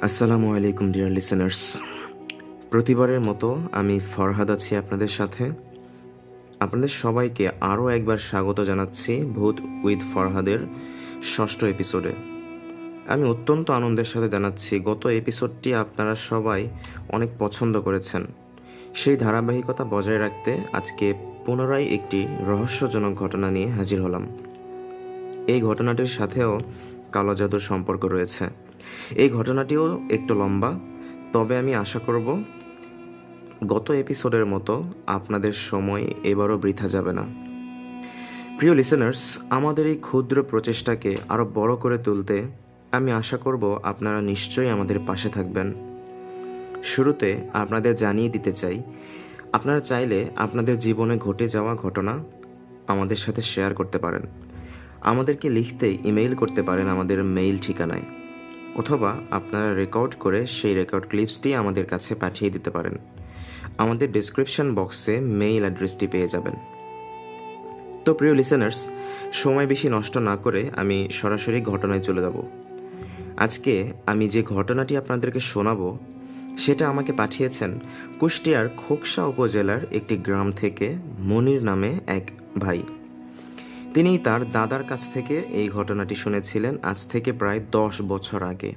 আসসালামু আলাইকুম dear listeners. প্রতিবারের মতো আমি ফরহাদ আছি আপনাদের সাথে। আপনাদের সবাইকে আরও একবার স্বাগত জানাচ্ছি ভূত উইথ ফরহাদের 6ষ্ঠ এপিসোডে। আমি অত্যন্ত আনন্দের সাথে জানাচ্ছি গত এপিসোডটি আপনারা সবাই অনেক পছন্দ করেছেন। সেই ধারাবাহিকতা বজায় রাখতে আজকে পুনরায় একটি রহস্যজনক ঘটনা নিয়ে হাজির হলাম। এই ঘটনাটির সাথেও কালো জাদুর সম্পর্ক রয়েছে। এই ঘটনাটিও একটু লম্বা, তবে আমি আশা করব গত এপিসোডের মতো আপনাদের সময় এবারও বৃথা যাবে না। প্রিয় লিসেনার্স, আমাদের এই ক্ষুদ্র প্রচেষ্টাকে আরও বড় করে তুলতে আমি আশা করব আপনারা নিশ্চয়ই আমাদের পাশে থাকবেন। শুরুতে আপনাদের জানিয়ে দিতে চাই, আপনারা চাইলে আপনাদের জীবনে ঘটে যাওয়া ঘটনা আমাদের সাথে শেয়ার করতে পারেন। আমাদেরকে লিখতে ইমেইল করতে পারেন আমাদের মেইল ঠিকানায়, অথবা আপনারা রেকর্ড করে সেই রেকর্ড ক্লিপসটি আমাদের কাছে পাঠিয়ে দিতে পারেন। আমাদের ডেসক্রিপশন বক্সে মেইল অ্যাড্রেসটি পেয়ে যাবেন। তো প্রিয় লিসেনার্স, সময় বেশি নষ্ট না করে আমি সরাসরি ঘটনায় চলে যাব। আজকে আমি যে ঘটনাটি আপনাদেরকে শোনাবো সেটা আমাকে পাঠিয়েছেন কুষ্টিয়ার খোকসা উপজেলার একটি গ্রাম থেকে মনির নামে এক ভাই। তিনি তার দাদার কাছ থেকে এই ঘটনাটি শুনেছিলেন আজ থেকে প্রায় 10 বছর আগে।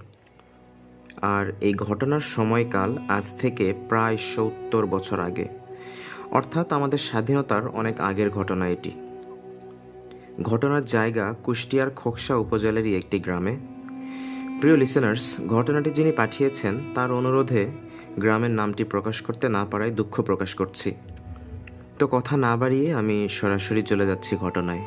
আর এই ঘটনার সময়কাল আজ থেকে প্রায় 70 বছর আগে, অর্থাৎ আমাদের স্বাধীনতার অনেক আগের ঘটনা এটি। ঘটনার জায়গা কুষ্টিয়ার খোকসা উপজেলারই একটি গ্রামে। প্রিয় লিসেনার্স, ঘটনাটি যিনি পাঠিয়েছেন তার অনুরোধে গ্রামের নামটি প্রকাশ করতে না পারায় দুঃখ প্রকাশ করছি। তো কথা না বাড়িয়ে আমি সরাসরি চলে যাচ্ছি ঘটনায়।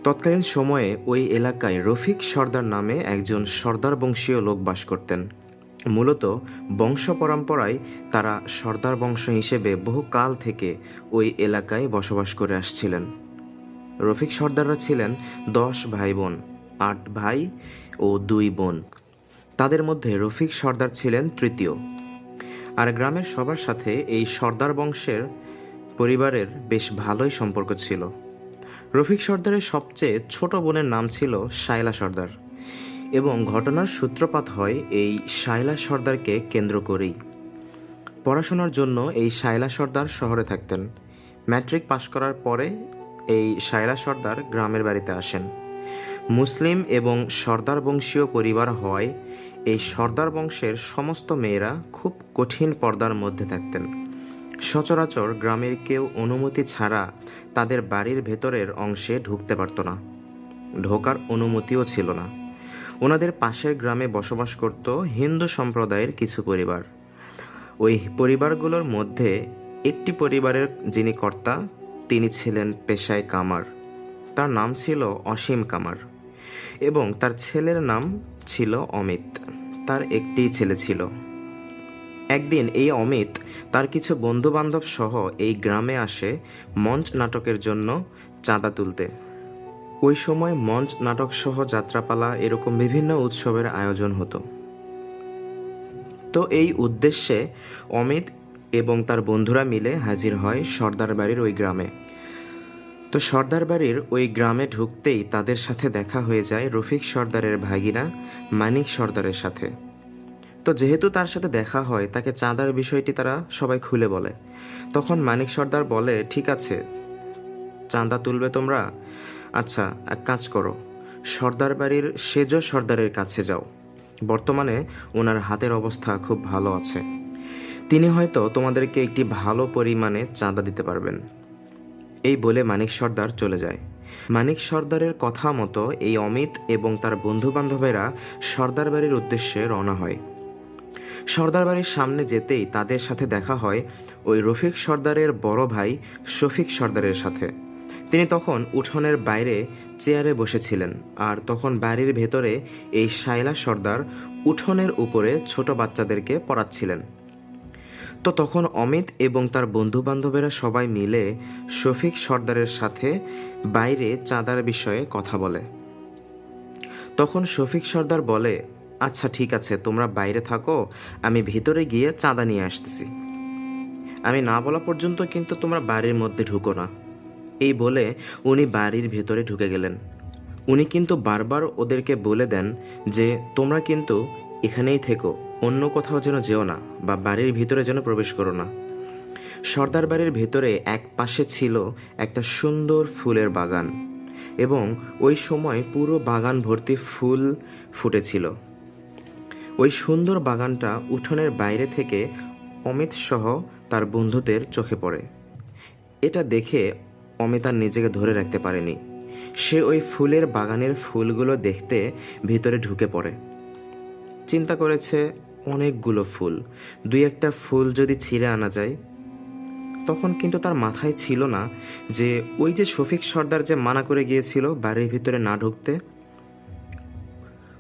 তৎকালীন সময়ে ওই এলাকায় রফিক সর্দার নামে একজন সর্দার বংশীয় লোক বাস করতেন। মূলত বংশ পরম্পরায় তারা সর্দার বংশ হিসেবে বহু কাল থেকে ওই এলাকায় বসবাস করে আসছিলেন। রফিক সর্দাররা ছিলেন 10 ভাই বোন, 8 ভাই ও 2 বোন। তাদের মধ্যে রফিক সর্দার ছিলেন তৃতীয়। আর গ্রামের সবার সাথে এই সর্দার বংশের পরিবারের বেশ ভালোই সম্পর্ক ছিল। রফিক সর্দারের সবচেয়ে ছোট বোনের নাম ছিল শায়লা সর্দার, এবং ঘটনার সূত্রপাত হয় এই শায়লা সর্দারকে কেন্দ্র করেই। পড়াশোনার জন্য এই শায়লা সর্দার শহরে থাকতেন। ম্যাট্রিক পাশ করার পরে এই শায়লা সর্দার গ্রামের বাড়িতে আসেন। মুসলিম এবং সর্দার বংশীয় পরিবার হওয়ায় এই সর্দার বংশের সমস্ত মেয়েরা খুব কঠিন পর্দার মধ্যে থাকতেন। সচরাচর গ্রামের কেউ অনুমতি ছাড়া তাদের বাড়ির ভেতরের অংশে ঢুকতে পারত না, ঢোকার অনুমতিও ছিল না। ওনাদের পাশের গ্রামে বসবাস করত হিন্দু সম্প্রদায়ের কিছু পরিবার। ওই পরিবারগুলোর মধ্যে একটি পরিবারের যিনি কর্তা তিনি ছিলেন পেশায় কামার। তার নাম ছিল অসীম কামার, এবং তার ছেলের নাম ছিল অমিত। তার একটিই ছেলে ছিল। একদিন এই অমিত তার কিছু বন্ধুবান্ধব সহ এই গ্রামে আসে মঞ্চ নাটকের জন্য চাঁদা তুলতে। ওই সময় মঞ্চ নাটক সহ যাত্রাপালা এরকম বিভিন্ন উৎসবের আয়োজন হতো। তো এই উদ্দেশ্যে অমিত এবং তার বন্ধুরা মিলে হাজির হয় সর্দার বাড়ির ওই গ্রামে। তো সর্দার বাড়ির ওই গ্রামে ঢুকতেই তাদের সাথে দেখা হয়ে যায় রফিক সর্দারের ভাগিনা মানিক সর্দারের সাথে। তো যেহেতু তার সাথে দেখা হয়, তাকে চাঁদার বিষয়টি তারা সবাই খুলে বলে। তখন মানিক সর্দার বলে, ঠিক আছে, চাঁদা তুলবে তোমরা? আচ্ছা, এক কাজ করো, সর্দার বাড়ির সেজ সর্দারের কাছে যাও। বর্তমানে ওনার হাতের অবস্থা খুব ভালো আছে, তিনি হয়তো তোমাদেরকে একটি ভালো পরিমাণে চাঁদা দিতে পারবেন। এই বলে মানিক সর্দার চলে যায়। মানিক সর্দারের কথা মতো এই অমিত এবং তার বন্ধু বান্ধবেরা সর্দার বাড়ির উদ্দেশ্যে রওনা হয়। সর্দার বাড়ির সামনে যেতেই তাদের সাথে দেখা হয় ওই রফিক সর্দারের বড় ভাই শফিক সর্দারের সাথে। তিনি তখন উঠোনের বাইরে চেয়ারে বসেছিলেন, আর তখন বাড়ির ভেতরে এই শায়লা সর্দার উঠোনের উপরে ছোট বাচ্চাদেরকে পড়াচ্ছিলেন। তো তখন অমিত এবং তার বন্ধু বান্ধবেরা সবাই মিলে শফিক সর্দারের সাথে বাইরে চাঁদার বিষয়ে কথা বলে। তখন শফিক সর্দার বলে, আচ্ছা ঠিক আছে, তোমরা বাইরে থাকো, আমি ভিতরে গিয়ে চাঁদা নিয়ে আসতেছি। আমি না বলা পর্যন্ত কিন্তু তোমরা বাড়ির মধ্যে ঢুকো না। এই বলে উনি বাড়ির ভেতরে ঢুকে গেলেন। উনি কিন্তু বারবার ওদেরকে বলে দেন যে তোমরা কিন্তু এখানেই থেকো, অন্য কোথাও যেন যেও না বা বাড়ির ভিতরে যেন প্রবেশ করো না। সর্দার বাড়ির ভেতরে এক পাশে ছিল একটা সুন্দর ফুলের বাগান এবং ওই সময় পুরো বাগান ভর্তি ফুল ফুটেছিল। ওই সুন্দর বাগানটা উঠোনের বাইরে থেকে অমিত সহ তার বন্ধুদের চোখে পড়ে। এটা দেখে অমিত আর নিজেকে ধরে রাখতে পারেনি। সে ওই ফুলের বাগানের ফুলগুলো দেখতে ভিতরে ঢুকে পড়ে। চিন্তা করেছে অনেকগুলো ফুল, দুই একটা ফুল যদি ছিঁড়ে আনা যায়। তখন কিন্তু তার মাথায় ছিল না যে ওই যে শফিক সর্দার যে মানা করে গিয়েছিল বাড়ির ভিতরে না ঢুকতে।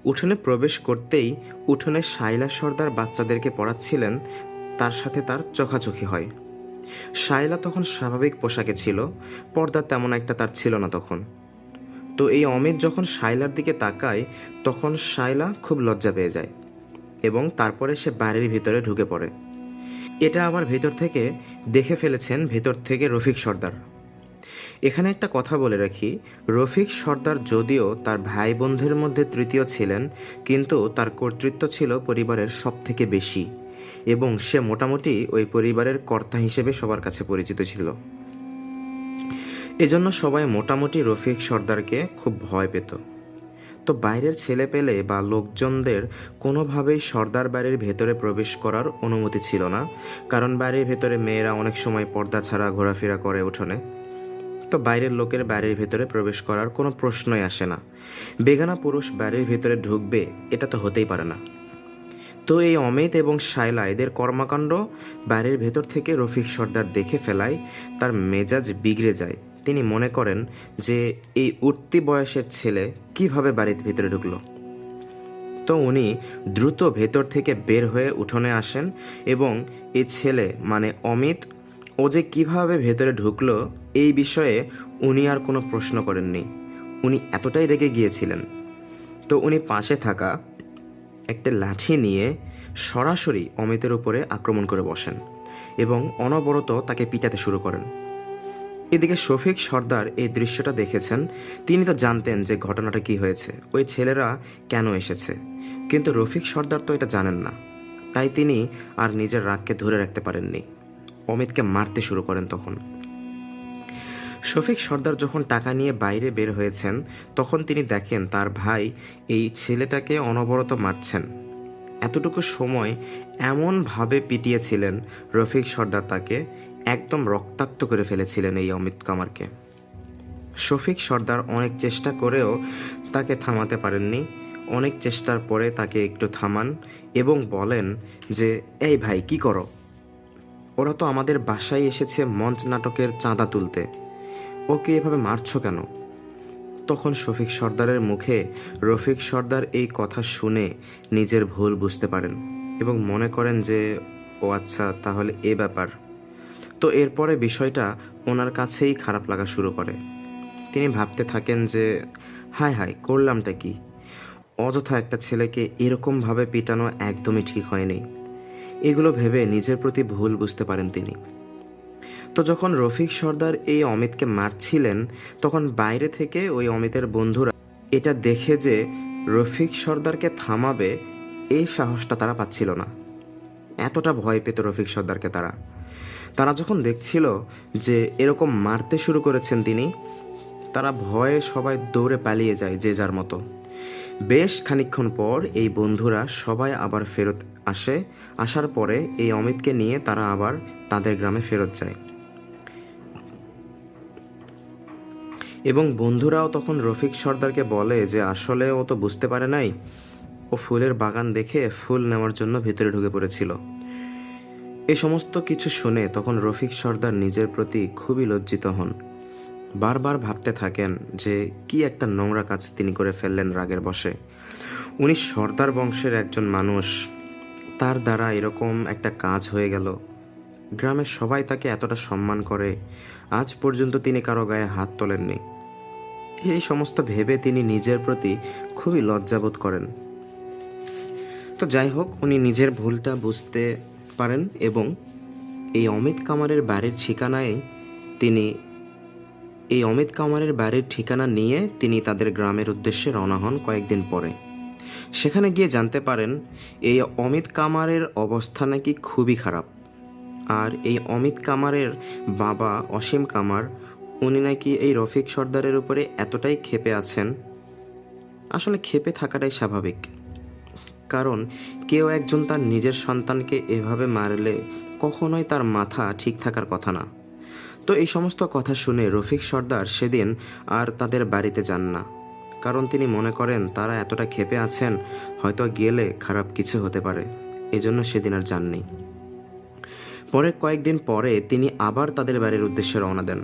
উঠোনে প্রবেশ করতেই উঠোনে শায়লা সর্দার বাচ্চাদেরকে পড়াচ্ছিলেন, তার সাথে তার চোখাচোখি হয়। শায়লা তখন স্বাভাবিক পোশাকে ছিল, পর্দা তেমন একটা তার ছিল না তখন। তো এই অমিত যখন শায়লার দিকে তাকায় তখন শায়লা খুব লজ্জা পেয়ে যায় এবং তারপরে সে বাড়ির ভিতরে ঢুকে পড়ে। এটা আবার ভেতর থেকে দেখে ফেলেছেন ভেতর থেকে রফিক সর্দার। এখানে একটা কথা বলে রাখি, রফিক সর্দার যদিও তার ভাই বোনদের মধ্যে তৃতীয় ছিলেন, কিন্তু তার কর্তৃত্ব ছিল পরিবারের সব থেকে বেশি এবং সে মোটামুটি ওই পরিবারের কর্তা হিসেবে সবার কাছে পরিচিত ছিল। এজন্য সবাই মোটামুটি রফিক সর্দারকে খুব ভয় পেত। তো বাইরের ছেলে পেলে বা লোকজনদের কোনোভাবেই সর্দার বাড়ির ভেতরে প্রবেশ করার অনুমতি ছিল না, কারণ বাড়ির ভেতরে মেয়েরা অনেক সময় পর্দা ছাড়া ঘোরাফেরা করে উঠোনে। তো বাইরের লোকের বাড়ির ভেতরে প্রবেশ করার কোনো প্রশ্নই আসে না। বেগানা পুরুষ বাড়ির ভেতরে ঢুকবে এটা তো হতেই পারে না। তো এই অমিত এবং শায়লা এদের কর্মকাণ্ড বাড়ির ভেতর থেকে রফিক সর্দার দেখে ফেলায় তার মেজাজ বিগড়ে যায়। তিনি মনে করেন যে এই উঠতি বয়সের ছেলে কিভাবে বাড়ির ভিতরে ঢুকলো। তো উনি দ্রুত ভেতর থেকে বের হয়ে উঠোনে আসেন এবং এই ছেলে মানে অমিত ও যে কিভাবে ভেতরে ঢুকলো এই বিষয়ে উনি আর কোনো প্রশ্ন করেননি। উনি এতটাই রেগে গিয়েছিলেন। তো উনি পাশে থাকা একটা লাঠি নিয়ে সরাসরি অমিতের উপরে আক্রমণ করে বসেন এবং অনবরত তাকে পিটাতে শুরু করেন। এদিকে শফিক সর্দার এই দৃশ্যটা দেখেছেন। তিনি তো জানতেন যে ঘটনাটা কি হয়েছে, ওই ছেলেরা কেন এসেছে, কিন্তু রফিক সর্দার তো এটা জানেন না। তাই তিনি আর নিজের রাগকে ধরে রাখতে পারেননি, অমিতকে মারতে শুরু করেন। তখন শফিক সর্দার যখন টাকা নিয়ে বাইরে বের হয়েছেন তখন তিনি দেখেন তার ভাই এই ছেলেটাকে অনবরত মারছেন। এতটুকু সময় এমনভাবে পিটিয়েছিলেন রফিক সর্দার, তাকে একদম রক্তাক্ত করে ফেলেছিলেন এই অমিত কামারকে। শফিক সর্দার অনেক চেষ্টা করেও তাকে থামাতে পারেননি। অনেক চেষ্টার পরে তাকে একটু থামান এবং বলেন যে এই ভাই কি করো, ওরা তো আমাদের বাসায় এসেছে মঞ্চ নাটকের চাঁদা তুলতে, ওকে এভাবে মারছো কেন? তখন শফিক সর্দারের মুখে রফিক সর্দার এই কথা শুনে নিজের ভুল বুঝতে পারেন এবং মনে করেন যে ও আচ্ছা তাহলে এ ব্যাপার। তো এরপরে বিষয়টা ওনার কাছেই খারাপ লাগা শুরু করে। তিনি ভাবতে থাকেন যে হায় হায় করলামটা কি, অযথা একটা ছেলেকে এরকমভাবে পিটানো একদমই ঠিক হয়নি। এগুলো ভেবে নিজের প্রতি ভুল বুঝতে পারেন তিনি। তো যখন রফিক সর্দার এই অমিতকে মারছিলেন তখন বাইরে থেকে ওই অমিতের বন্ধুরা এটা দেখে যে রফিক সর্দারকে থামাবে এই সাহসটা তারা পাচ্ছিল না। এতটা ভয় পেত রফিক সর্দারকে তারা যখন দেখছিল যে এরকম মারতে শুরু করেছেন তিনি, তারা ভয়ে সবাই দৌড়ে পালিয়ে যায় যে যার মতো। বেশ খানিকক্ষণ পর এই বন্ধুরা সবাই আবার ফেরত আসে। আসার পরে এই অমিতকে নিয়ে তারা আবার তাদের গ্রামে ফেরত যায় এবং বন্ধুরাও তখন রফিক সর্দারকে বলে যে আসলে ও তো বুঝতে পারে নাই, ও ফুলের বাগান দেখে ফুল নেওয়ার জন্য ভিতরে ঢুকে পড়েছিল। এই সমস্ত কিছু শুনে তখন রফিক সর্দার নিজের প্রতি খুবই লজ্জিত হন। বারবার ভাবতে থাকেন যে কি একটা নোংরা কাজ তিনি করে ফেললেন রাগের বশে। উনি সর্দার বংশের একজন মানুষ, তার দ্বারা এরকম একটা কাজ হয়ে গেল। গ্রামের সবাই তাকে এতটা সম্মান করে, আজ পর্যন্ত তিনি কারো গায়ে হাত তোলেননি। এই সমস্ত ভেবে তিনি নিজের প্রতি খুবই লজ্জাবোধ করেন। তো যাই হোক, উনি নিজের ভুলটা বুঝতে পারেন এবং এই অমিত কামারের বাড়ির ঠিকানায় তিনি এই অমিত কামারের বাড়ির ঠিকানা নিয়ে তিনি তাদের গ্রামের উদ্দেশ্যে রওনা হন কয়েকদিন পরে। সেখানে গিয়ে জানতে পারেন এই অমিত কামারের অবস্থা নাকি খুবই খারাপ। আর এই অমিত কামারের বাবা অসীম কামার, উনি নাকি এই রফিক সর্দারের উপরে এতটাই ক্ষেপে আছেন। আসলে ক্ষেপে থাকাটাই স্বাভাবিক, কারণ কেউ একজন তার নিজের সন্তানকে এভাবে মারলে কখনোই তার মাথা ঠিক থাকার কথা না। তো এই সমস্ত কথা শুনে রফিক সর্দার সেদিন আর তাদের বাড়িতে যান না, কারণ তিনি মনে করেন তারা এতটা ক্ষেপে আছেন, হয়তো গেলে খারাপ কিছু হতে পারে। এজন্য সেদিন আর যাননি। পরে কয়েকদিন পরে তিনি আবার তাদের বাড়ির উদ্দেশ্যে রওনা দেন।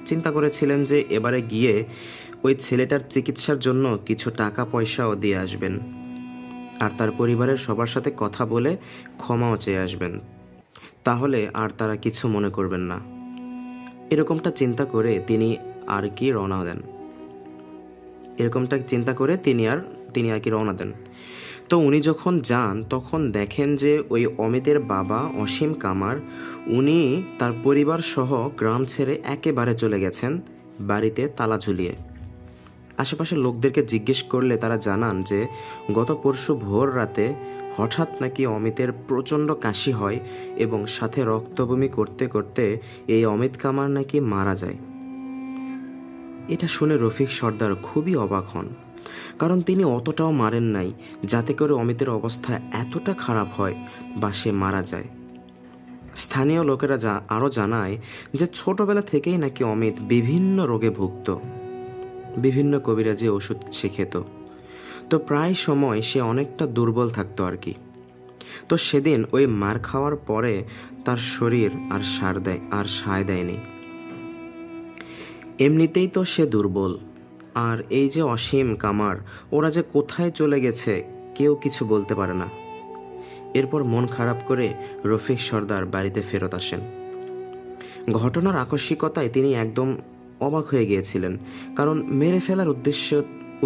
চিন্তা করেছিলেন যে এবারে গিয়ে ওই ছেলেটার চিকিৎসার জন্য কিছু টাকা পয়সাও দিয়ে আসবেন, আর তার পরিবারের সবার সাথে কথা বলে ক্ষমাও চেয়ে আসবেন, তাহলে আর তারা কিছু মনে করবেন না। এরকমটা চিন্তা করে তিনি আর কি রওনা দেন। তো উনি যখন যান তখন দেখেন যে ওই অমিতের বাবা অসীম কামার, উনি তার পরিবার সহ গ্রাম ছেড়ে একেবারে চলে গেছেন বাড়িতে তালা ঝুলিয়ে। আশেপাশের লোকদেরকে জিজ্ঞেস করলে তারা জানান যে গত পরশু ভোর রাতে হঠাৎ নাকি অমিতের প্রচণ্ড কাশি হয় এবং সাথে রক্তবমি করতে করতে এই অমিত কামার নাকি মারা যায়। এটা শুনে রফিক সর্দার খুবই অবাক হন, কারণ তিনি অতটাও মারেন নাই যাতে করে অমিতের অবস্থা এতটা খারাপ হয় বা সে মারা যায়। স্থানীয় লোকেরা আরও জানায় যে ছোটবেলা থেকেই নাকি অমিত বিভিন্ন রোগে ভুগত, বিভিন্ন কবিরাজি ওষুধ সে খেত। তো প্রায় সময় সে অনেকটা দুর্বল থাকতো আর কি। তো সেদিন ওই মার খাওয়ার পরে তার শরীর আর সায় দেয়নি। এমনিতেই তো সে দুর্বল, আর এই যে অসীম কামার, ওরা যে কোথায় চলে গেছে কেউ কিছু বলতে পারে না। এরপর মন খারাপ করে রফিক সর্দার বাড়িতে ফেরত আসেন। ঘটনার আকস্মিকতায় তিনি একদম অবাক হয়ে গিয়েছিলেন, কারণ মেরে ফেলার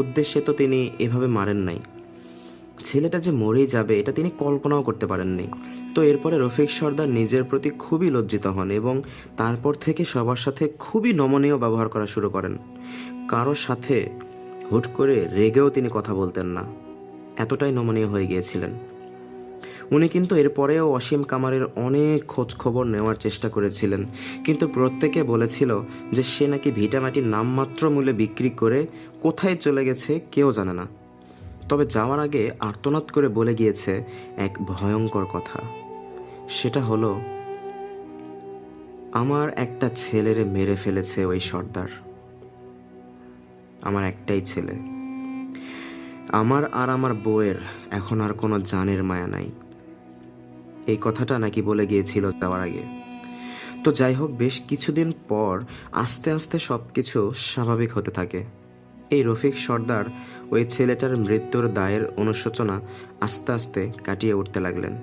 উদ্দেশ্যে তো তিনি এভাবে মারেন নাই। ছেলেটা যে মরেই যাবে এটা তিনি কল্পনাও করতে পারেননি। তো এরপরে রফিক সর্দার নিজের প্রতি খুবই লজ্জিত হন এবং তারপর থেকে সবার সাথে খুবই নমনীয় ব্যবহার করা শুরু করেন। কারোর সাথে হুট করে রেগেও তিনি কথা বলতেন না, এতটাই নমনীয় হয়ে গিয়েছিলেন উনি। কিন্তু এরপরেও অসীম কামারের অনেক খোঁজ খবর নেওয়ার চেষ্টা করেছিলেন, কিন্তু প্রত্যেকে বলেছিল যে সে নাকি ভিটামাটির নামমাত্র মূল্যে বিক্রি করে কোথায় চলে গেছে কেউ জানে না। তবে যাওয়ার আগে আর্তনাদ করে বলে গিয়েছে এক ভয়ঙ্কর কথা, সেটা হলো আমার একটা ছেলেরে মেরে ফেলেছে ওই সর্দার, আমার একটাই ছেলে। আমার আর আমার বউয়ের এখন আর কোনো জানের মায়া নাই। এই কথাটা নাকি বলে গিয়েছিল যাওয়ার আগে। তো যাই হোক, বেশ কিছুদিন পর আস্তে আস্তে সব কিছু স্বাভাবিক হতে থাকে। এই রফিক সর্দার ওই ছেলেটার মৃত্যুর দায়ের অনুশোচনা আস্তে আস্তে কাটিয়ে উঠতে লাগলেন।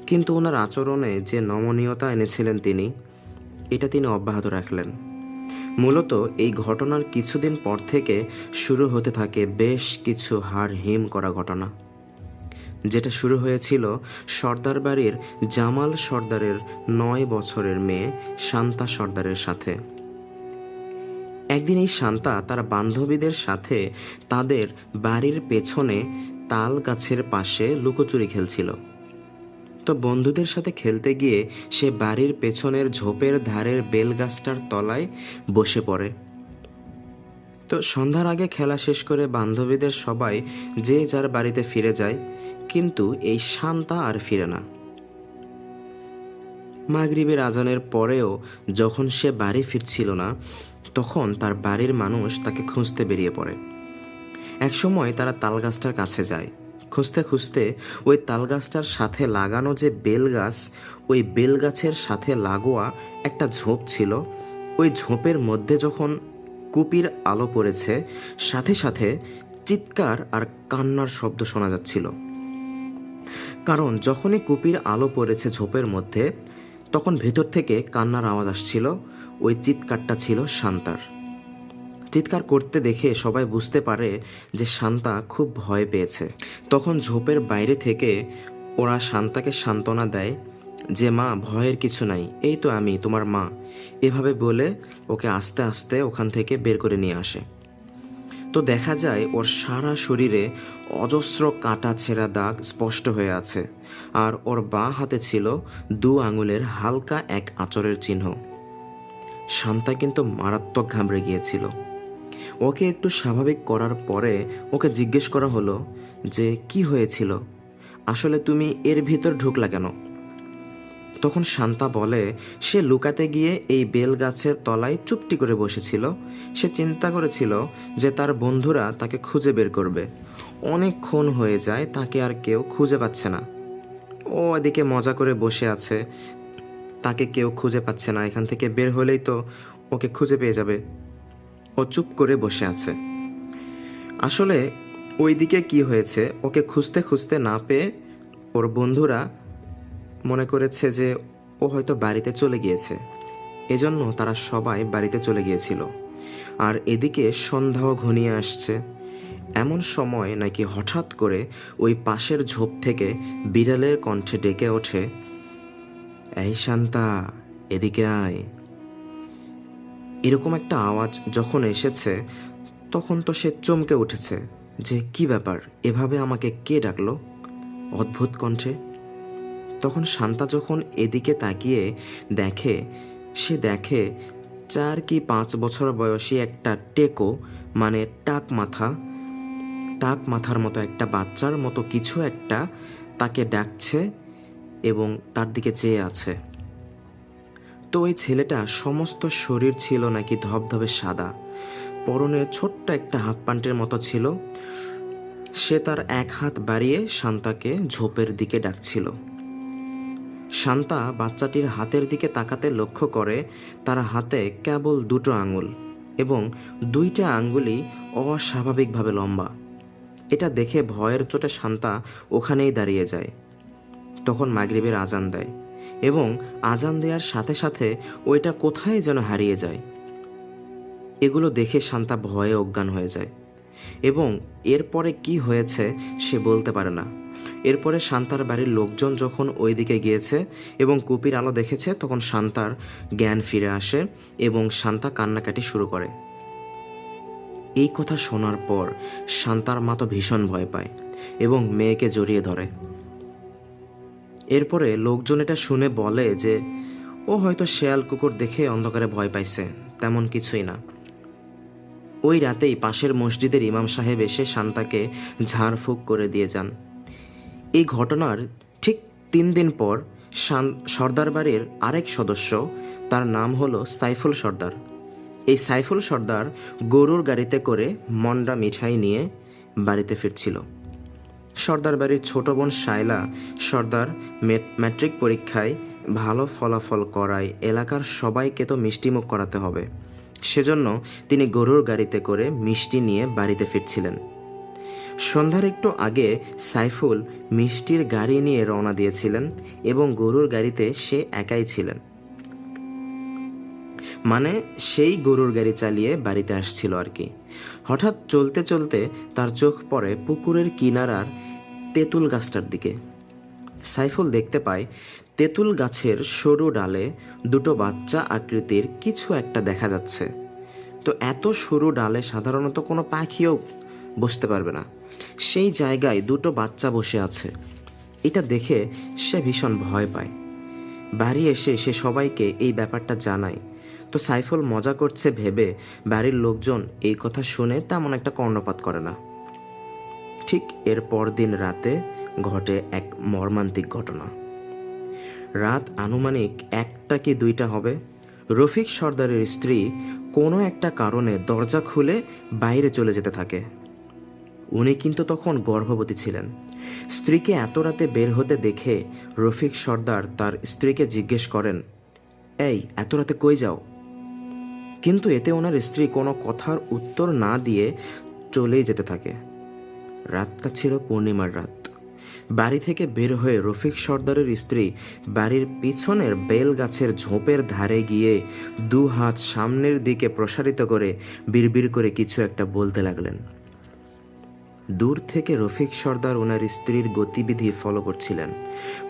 কিন্তু ওনার আচরণে যে নমনীয়তা এনেছিলেন এটা তিনি অব্যাহত রাখলেন। মূলত এই ঘটনার কিছুদিন পর থেকে শুরু হতে থাকে বেশ কিছু হাড় হিম করা ঘটনা, যেটা শুরু হয়েছিল সর্দার বাড়ির জামাল সর্দারের 9 বছরের মেয়ে শান্তা সর্দারের সাথে। একদিন এই শান্তা তার বান্ধবীদের সাথে তাদের বাড়ির পেছনে তাল গাছের পাশে লুকোচুরি খেলছিল। তো বন্ধুদের সাথে খেলতে গিয়ে সে বাড়ির পেছনের ঝোপের ধারের বেল গাছটার তলায় বসে পড়ে। তো সন্ধ্যার আগে খেলা শেষ করে বান্ধবীদের সবাই যে যার বাড়িতে ফিরে যায়, কিন্তু এই শান্তা আর ফিরে না। মাগরিবের আজানের পরেও যখন সে বাড়ি ফিরছিল না, তখন তার বাড়ির মানুষ তাকে খুঁজতে বেরিয়ে পড়ে। একসময় তারা তালগাছটার কাছে যায়। খুঁজতে খুঁজতে ওই তালগাছটার সাথে লাগানো যে বেলগাছ, ওই বেলগাছের সাথে লাগোয়া একটা ঝোপ ছিল। ওই ঝোপের মধ্যে যখন কুপির আলো পড়েছে, সাথে সাথে চিৎকার আর কান্নার শব্দ শোনা যাচ্ছিল। কারণ যখনই কুপির আলো পড়েছে ঝোপের মধ্যে, তখন ভেতর থেকে কান্নার আওয়াজ আসছিল। ওই চিৎকারটা ছিল শান্তার। চিৎকার করতে দেখে সবাই বুঝতে পারে যে শান্তা খুব ভয় পেয়েছে। তখন ঝোপের বাইরে থেকে ওরা শান্তাকে সান্ত্বনা দেয় যে মা ভয়ের কিছু নাই, এই তো আমি তোমার মা, এভাবে বলে ওকে আস্তে আস্তে ওখান থেকে বের করে নিয়ে আসে। তো দেখা যায় ওর সারা শরীরে অজস্র কাটা ছেঁড়া দাগ স্পষ্ট হয়ে আছে, আর ওর বাঁ হাতে ছিল 2 আঙুলের হালকা এক আঁচড়ের চিহ্ন। শান্তা কিন্তু মারাত্মক ঘাবড়ে গিয়েছিল। ওকে একটু স্বাভাবিক করার পরে ওকে জিজ্ঞেস করা হলো যে কি হয়েছিল, আসলে তুমি এর ভিতর ঢুকলা কেন? তখন শান্তা বলে সে লুকাতে গিয়ে এই বেল গাছের তলায় চুপটি করে বসেছিল। সে চিন্তা করেছিল যে তার বন্ধুরা তাকে খুঁজে বের করবে। অনেকক্ষণ হয়ে যায়, তাকে আর কেউ খুঁজে পাচ্ছে না। ও এদিকে মজা করে বসে আছে, তাকে কেউ খুঁজে পাচ্ছে না, এখান থেকে বের হলেই তো ওকে খুঁজে পেয়ে যাবে। ও চুপ করে বসে আছে। আসলে ওইদিকে কি হয়েছে, ওকে খুঁজতে খুঁজতে না পেয়ে ওর বন্ধুরা মনে করেছে যে ও হয়তো বাড়িতে চলে গিয়েছে, এজন্য তারা সবাই বাড়িতে চলে গিয়েছিল। আর এদিকে সন্ধ্যাও ঘনিয়ে আসছে। এমন সময় নাকি হঠাৎ করে ওই পাশের ঝোপ থেকে বিড়ালের কণ্ঠে ডেকে ওঠে, এই শান্তা, এদিকে আয়। এরকম একটা আওয়াজ যখন এসেছে তখন তো সে চমকে উঠেছে যে কি ব্যাপার, এভাবে আমাকে কে ডাকলো অদ্ভুত কণ্ঠে। তখন শান্তা যখন এদিকে তাকিয়ে দেখে, সে দেখে 4 কি 5 বছর বয়সী একটা টেকো, মানে টাক মাথার মতো একটা বাচ্চার মতো কিছু একটা তাকে ডাকছে এবং তার দিকে চেয়ে আছে। তো ওই ছেলেটা সমস্ত শরীর ছিল নাকি ধবধবে সাদা, পরনে ছোট্ট একটা হাফ প্যান্টের মতো ছিল। সে তার এক হাত বাড়িয়ে শান্তাকে ঝোপের দিকে ডাকছিল। শান্তা বাচ্চাটির হাতের দিকে তাকাতে লক্ষ্য করে তার হাতে কেবল 2টো আঙুল এবং 2টা আঙ্গুলই অস্বাভাবিকভাবে লম্বা। এটা দেখে ভয়ের চোটে শান্তা ওখানেই দাঁড়িয়ে যায়। তখন মাগরিবের আজান দেয় এবং আজান দেওয়ার সাথে সাথে ওইটা কোথায় যেন হারিয়ে যায়। এগুলো দেখে শান্তা ভয়ে অজ্ঞান হয়ে যায় এবং এরপরে কি হয়েছে সে বলতে পারে না। এরপরে শান্তার বাড়ির লোকজন যখন ওই দিকে গিয়েছে এবং কুপির আলো দেখেছে, তখন শান্তার জ্ঞান ফিরে আসে এবং শান্তা কান্নাকাটি শুরু করে। এই কথা শোনার পর শান্তার মা তো ভীষণ ভয় পায় এবং মেয়েকে জড়িয়ে ধরে। এরপরে লোকজন এটা শুনে বলে যে ও হয়তো শেয়াল কুকুর দেখে অন্ধকারে ভয় পাইছে, তেমন কিছুই না। ওই রাতেই পাশের মসজিদের ইমাম সাহেব এসে শান্তাকে ঝাড়ফুঁক করে দিয়ে যান। এই ঘটনার ঠিক 3 দিন পর সর্দার বাড়ির আরেক সদস্য, তার নাম হলো সাইফুল সর্দার। এই সাইফুল সর্দার গরুর গাড়িতে করে মন্ডা মিঠাই নিয়ে বাড়িতে ফিরছিল। সর্দার বাড়ির ছোট বোন শায়লা সর্দার ম্যাট্রিক পরীক্ষায় ভালো ফলাফল করায় এলাকার সবাইকে তো মিষ্টিমুখ করাতে হবে, সেজন্য তিনি গরুর গাড়িতে করে মিষ্টি নিয়ে বাড়িতে ফিরছিলেন। সন্ধ্যার একটু আগে সাইফুল মিষ্টির গাড়ি নিয়ে রওনা দিয়েছিলেন এবং গরুর গাড়িতে সে একাই ছিলেন, মানে সেই গরুর গাড়ি চালিয়ে বাড়িতে আসছিল আর কি। হঠাৎ চলতে চলতে তার চোখ পড়ে পুকুরের কিনারার তেঁতুল গাছটার দিকে। সাইফুল দেখতে পায় তেঁতুল গাছের সরু ডালে 2টো বাচ্চা আকৃতির কিছু একটা দেখা যাচ্ছে। তো এত সরু ডালে সাধারণত কোনো পাখিও বসতে পারবে না, সেই জায়গায় 2টো বাচ্চা বসে আছে। এটা দেখে সে ভীষণ ভয় পায়। বাড়ি এসে সে সবাইকে এই ব্যাপারটা জানায়। তো সাইফুল মজা করছে ভেবে বাড়ির লোকজন এই কথা শুনে তেমন একটা কর্ণপাত করে না। ঠিক এর পরদিন রাতে ঘটে এক মর্মান্তিক ঘটনা। রাত আনুমানিক 1টা কি 2টা হবে। রফিক সর্দারের স্ত্রী কোনো একটা কারণে দরজা খুলে বাইরে চলে যেতে থাকে। উনি কিন্তু তখন গর্ভবতী ছিলেন। স্ত্রীকে এত রাতে বের হতে দেখে রফিক সর্দার তার স্ত্রীকে জিজ্ঞেস করেন, এই এত রাতে কই যাও? কিন্তু এতে ওনার স্ত্রী কোনো কথার উত্তর না দিয়ে চলেই যেতে থাকে। রাতটা ছিল পূর্ণিমার রাত। বাড়ি থেকে বের হয়ে রফিক সর্দারের স্ত্রী বাড়ির পিছনের বেল গাছের ঝোপের ধারে গিয়ে 2 হাত সামনের দিকে প্রসারিত করে বিড়বিড় করে কিছু একটা বলতে লাগলেন। দূর থেকে রফিক সর্দার ওনার স্ত্রীর গতিবিধি ফলো করছিলেন।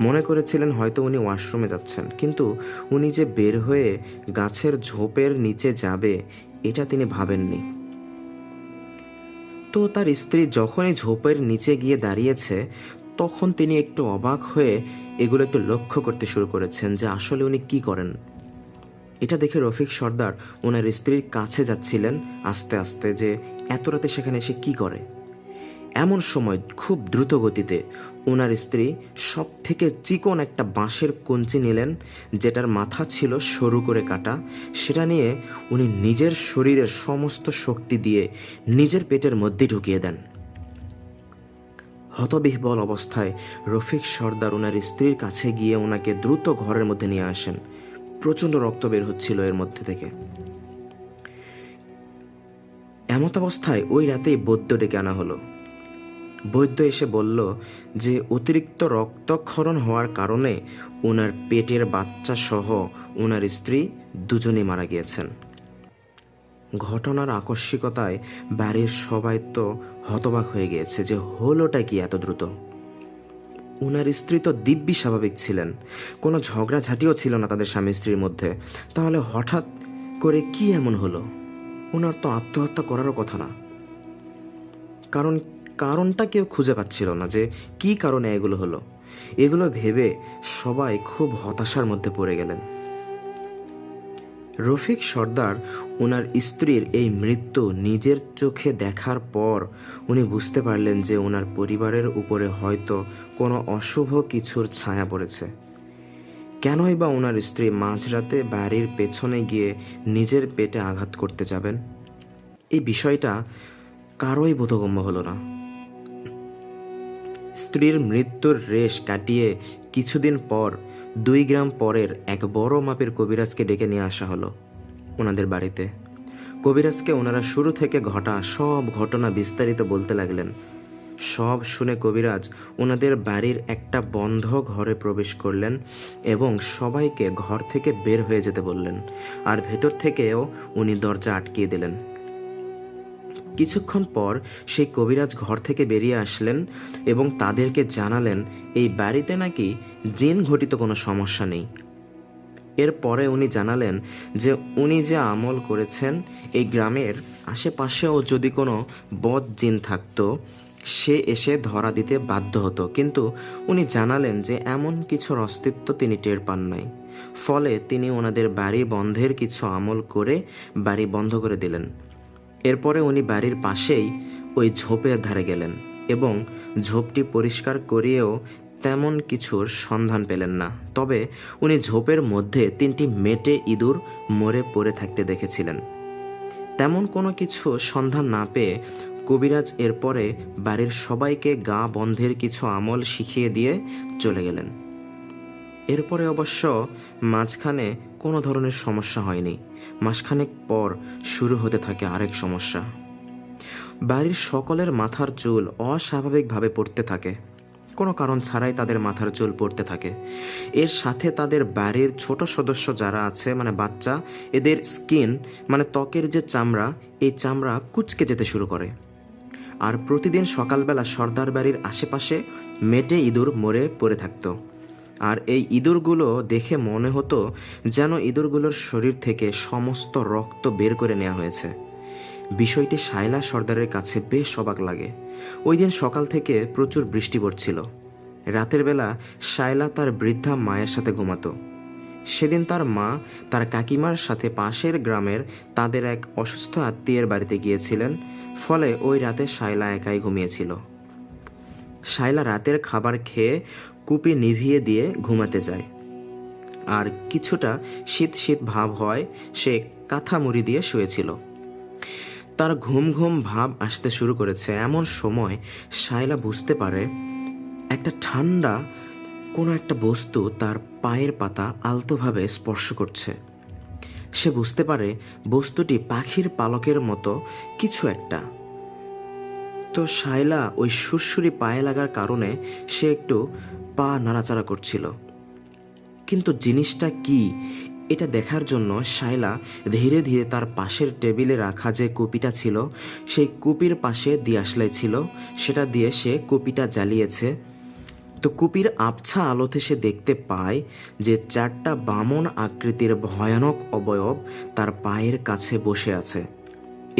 মনে করেছিলেন হয়তো উনি ওয়াশরুমে যাচ্ছেন, কিন্তু উনি যে বের হয়ে গাছের ঝোপের নিচে যাবে এটা তিনি ভাবেননি। তো তার স্ত্রী যখনই ঝোপের নিচে গিয়ে দাঁড়িয়েছে তখন তিনি একটু অবাক হয়ে এগুলো একটু লক্ষ্য করতে শুরু করেছেন যে আসলে উনি কি করেন। এটা দেখে রফিক সর্দার ওনার স্ত্রীর কাছে যাচ্ছিলেন আস্তে আস্তে, যে এত রাতে সেখানে এসে কি করে। এমন সময় খুব দ্রুত গতিতে ওনার স্ত্রী সব থেকে চিকন একটা বাঁশের কঞ্চি নিলেন, যেটার মাথা ছিল সরু করে কাটা। সেটা নিয়ে উনি নিজের শরীরের সমস্ত শক্তি দিয়ে নিজের পেটের মধ্যে ঢুকিয়ে দেন। হতবিহ্বল অবস্থায় রফিক সর্দার ওনার স্ত্রীর কাছে গিয়ে ওনাকে দ্রুত ঘরের মধ্যে নিয়ে আসেন। প্রচণ্ড রক্ত বের হচ্ছিল এর মধ্যে থেকে। এমত অবস্থায় ওই রাতেই বৈদ্য ডেকে আনা হলো। বৈদ্য এসে বলল যে অতিরিক্ত রক্তক্ষরণ হওয়ার কারণে ওনার পেটের বাচ্চা সহ ওনার স্ত্রী দুজনেই মারা গিয়েছেন। ঘটনার আকস্মিকতায় বাড়ির সবাই তো হতবাক হয়ে গিয়েছে যে হলোটা কি এত দ্রুত। ওনার স্ত্রী তো দিব্যি স্বাভাবিক ছিলেন, কোনো ঝগড়াঝাটিও ছিল না তাদের স্বামী স্ত্রীর মধ্যে, তাহলে হঠাৎ করে কি এমন হলো? ওনার তো আত্মহত্যা করারও কথা না। কারণটা কেউ খুঁজে পাচ্ছিল না যে কি কারণে এগুলো হলো। এগুলো ভেবে সবাই খুব হতাশার মধ্যে পড়ে গেলেন। রফিক সর্দার ওনার স্ত্রীর এই মৃত্যু নিজের চোখে দেখার পর উনি বুঝতে পারলেন যে ওনার পরিবারের উপরে হয়তো কোনো অশুভ কিছুর ছায়া পড়েছে। কেনই বা ওনার স্ত্রী মাঝরাতে বাড়ির পেছনে গিয়ে নিজের পেটে আঘাত করতে যাবেন? এই বিষয়টা কারোই বোধগম্য হলো না। স্ত্রীর মৃত্যুর রেশ কাটিয়ে কিছুদিন পর 2 গ্রাম পরের এক বড় মাপের কবিরাজকে ডেকে নিয়ে আসা হলো ওনাদের বাড়িতে। কবিরাজকে ওনারা শুরু থেকে ঘটা সব ঘটনা বিস্তারিত বলতে লাগলেন। সব শুনে কবিরাজ ওনাদের বাড়ির একটা বন্ধ ঘরে প্রবেশ করলেন এবং সবাইকে ঘর থেকে বের হয়ে যেতে বললেন, আর ভেতর থেকেও উনি দরজা আটকিয়ে দিলেন। কিছুক্ষণ পর সেই কবিরাজ ঘর থেকে বেরিয়ে আসলেন এবং তাদেরকে জানালেন এই বাড়িতে নাকি জিন ঘটিত কোনো সমস্যা নেই। এরপরে উনি জানালেন যে উনি যে আমল করেছেন এই গ্রামের আশেপাশেও যদি কোনো বদ জিন থাকতো সে এসে ধরা দিতে বাধ্য হতো, কিন্তু উনি জানালেন যে এমন কিছুর অস্তিত্ব তিনি টের পান নাই। ফলে তিনি ওনাদের বাড়ি বন্ধের কিছু আমল করে বাড়ি বন্ধ করে দিলেন। এরপরে উনি বাড়ির পাশেই ওই ঝোপের ধারে গেলেন এবং ঝোপটি পরিষ্কার করিয়েও তেমন কিছুর সন্ধান পেলেন না। তবে উনি ঝোপের মধ্যে 3টি মেটে ইঁদুর মরে পড়ে থাকতে দেখেছিলেন। তেমন কোনো কিছু সন্ধান না পেয়ে কবিরাজ এরপরে বাড়ির সবাইকে গা বন্ধের কিছু আমল শিখিয়ে দিয়ে চলে গেলেন। এরপরে অবশ্য মাঝখানে কোনো ধরনের সমস্যা হয়নি। মাসখানেক পর শুরু হতে থাকে আরেক সমস্যা। বাড়ির সকলের মাথার চুল অস্বাভাবিকভাবে পড়তে থাকে, কোনো কারণ ছাড়াই তাদের মাথার চুল পড়তে থাকে। এর সাথে তাদের বাড়ির ছোট সদস্য যারা আছে মানে বাচ্চা, এদের স্কিন মানে ত্বকের যে চামড়া, এই চামড়া কুঁচকে যেতে শুরু করে। আর প্রতিদিন সকালবেলা সর্দার বাড়ির আশেপাশে মেটে ইঁদুর মরে পড়ে থাকতো। আর এই ইঁদুরগুলো দেখে মনে হতো যেন ইঁদুরগুলোর শরীর থেকে সমস্ত রক্ত বের করে নেওয়া হয়েছে। বিষয়টি শায়লা সর্দারের কাছে বেশ অবাক লাগে। ওই দিন সকাল থেকে প্রচুর বৃষ্টি পড়ছিল। রাতের বেলা শায়লা তার বৃদ্ধা মায়ের সাথে ঘুমাতো। সেদিন তার মা তার কাকিমার সাথে পাশের গ্রামের তাদের এক অসুস্থ আত্মীয়ের বাড়িতে গিয়েছিলেন। ফলে ওই রাতে শায়লা একাই ঘুমিয়েছিল। শায়লা রাতের খাবার খেয়ে কুপি নিভিয়ে দিয়ে ঘুমাতে যায়, আর কিছুটা শীত শীত ভাব হয় সে কাঁথা মুড়ি দিয়ে শুয়েছিল। তার ঘুম ঘুম ভাব আসতে শুরু করেছে। এমন সময় শায়লা বুঝতে পারে একটা ঠান্ডা কোনো একটা বস্তু তার পায়ের পাতা আলতোভাবে স্পর্শ করছে। সে বুঝতে পারে বস্তুটি পাখির পালকের মতো কিছু একটা। তো শায়লা ওই সুরসুরি পায়ে লাগার কারণে সে একটু পা নাড়াচাড়া করছিল, কিন্তু জিনিসটা কি এটা দেখার জন্য শায়লা ধীরে ধীরে তার পাশের টেবিলে রাখা যে কুপিটা ছিল সেই কুপির পাশে দিয়াশলাই ছিল, সেটা দিয়ে সে কুপিটা জ্বালিয়েছে। তো কুপির আবছা আলোতে সে দেখতে পায় যে 4টা বামন আকৃতির ভয়ানক অবয়ব তার পায়ের কাছে বসে আছে।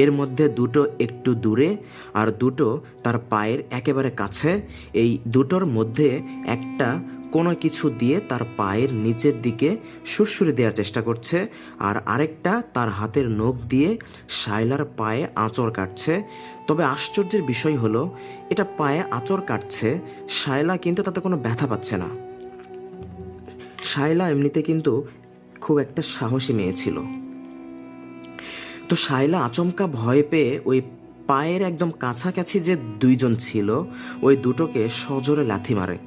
এর মধ্যে 2টো একটু দূরে আর 2টো তার পায়ের একেবারে কাছে। এই 2টোর মধ্যে একটা কোনো কিছু দিয়ে তার পায়ের নিচের দিকে সুরসুরি দেওয়ার চেষ্টা করছে, আর আরেকটা তার হাতের নখ দিয়ে শায়লার পায়ে আঁচড় কাটছে। তবে আশ্চর্যের বিষয় হলো, এটা পায়ে আঁচড় কাটছে, শায়লা কিন্তু তাতে কোনো ব্যথা পাচ্ছে না। শায়লা এমনিতে কিন্তু খুব একটা সাহসী মেয়ে ছিল। তো শায়লা আচমকা ভয় পেয়ে ওই পায়ের একদম কাছাকাছি যে 2জন ছিল ওই 2টোকে সজোরে লাথি মারে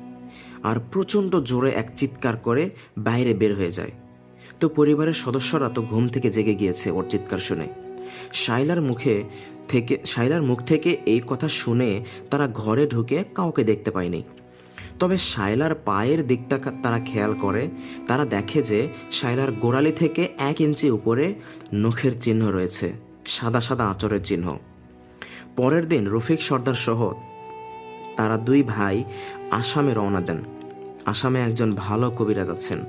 আর প্রচণ্ড জোরে এক চিৎকার করে বাইরে বের হয়ে যায়। তো পরিবারের সদস্যরা তো ঘুম থেকে জেগে গিয়েছে ওর চিৎকার শুনে। শায়লার মুখ থেকে এই কথা শুনে তারা ঘরে ঢুকে কাউকে দেখতে পায়নি। তবে শায়লার পায়ের দিকটা তারা খেয়াল করে। তারা দেখে যে শায়লার গোড়ালি থেকে 1 ইঞ্চি উপরে নখের চিহ্ন রয়েছে, সাদা সাদা আঁচড়ের চিহ্ন। পরের দিন রফিক সর্দার সহ তারা 2 ভাই আসামে রওনা দেন। আসামে একজন ভালো কবিরাজ আছেন,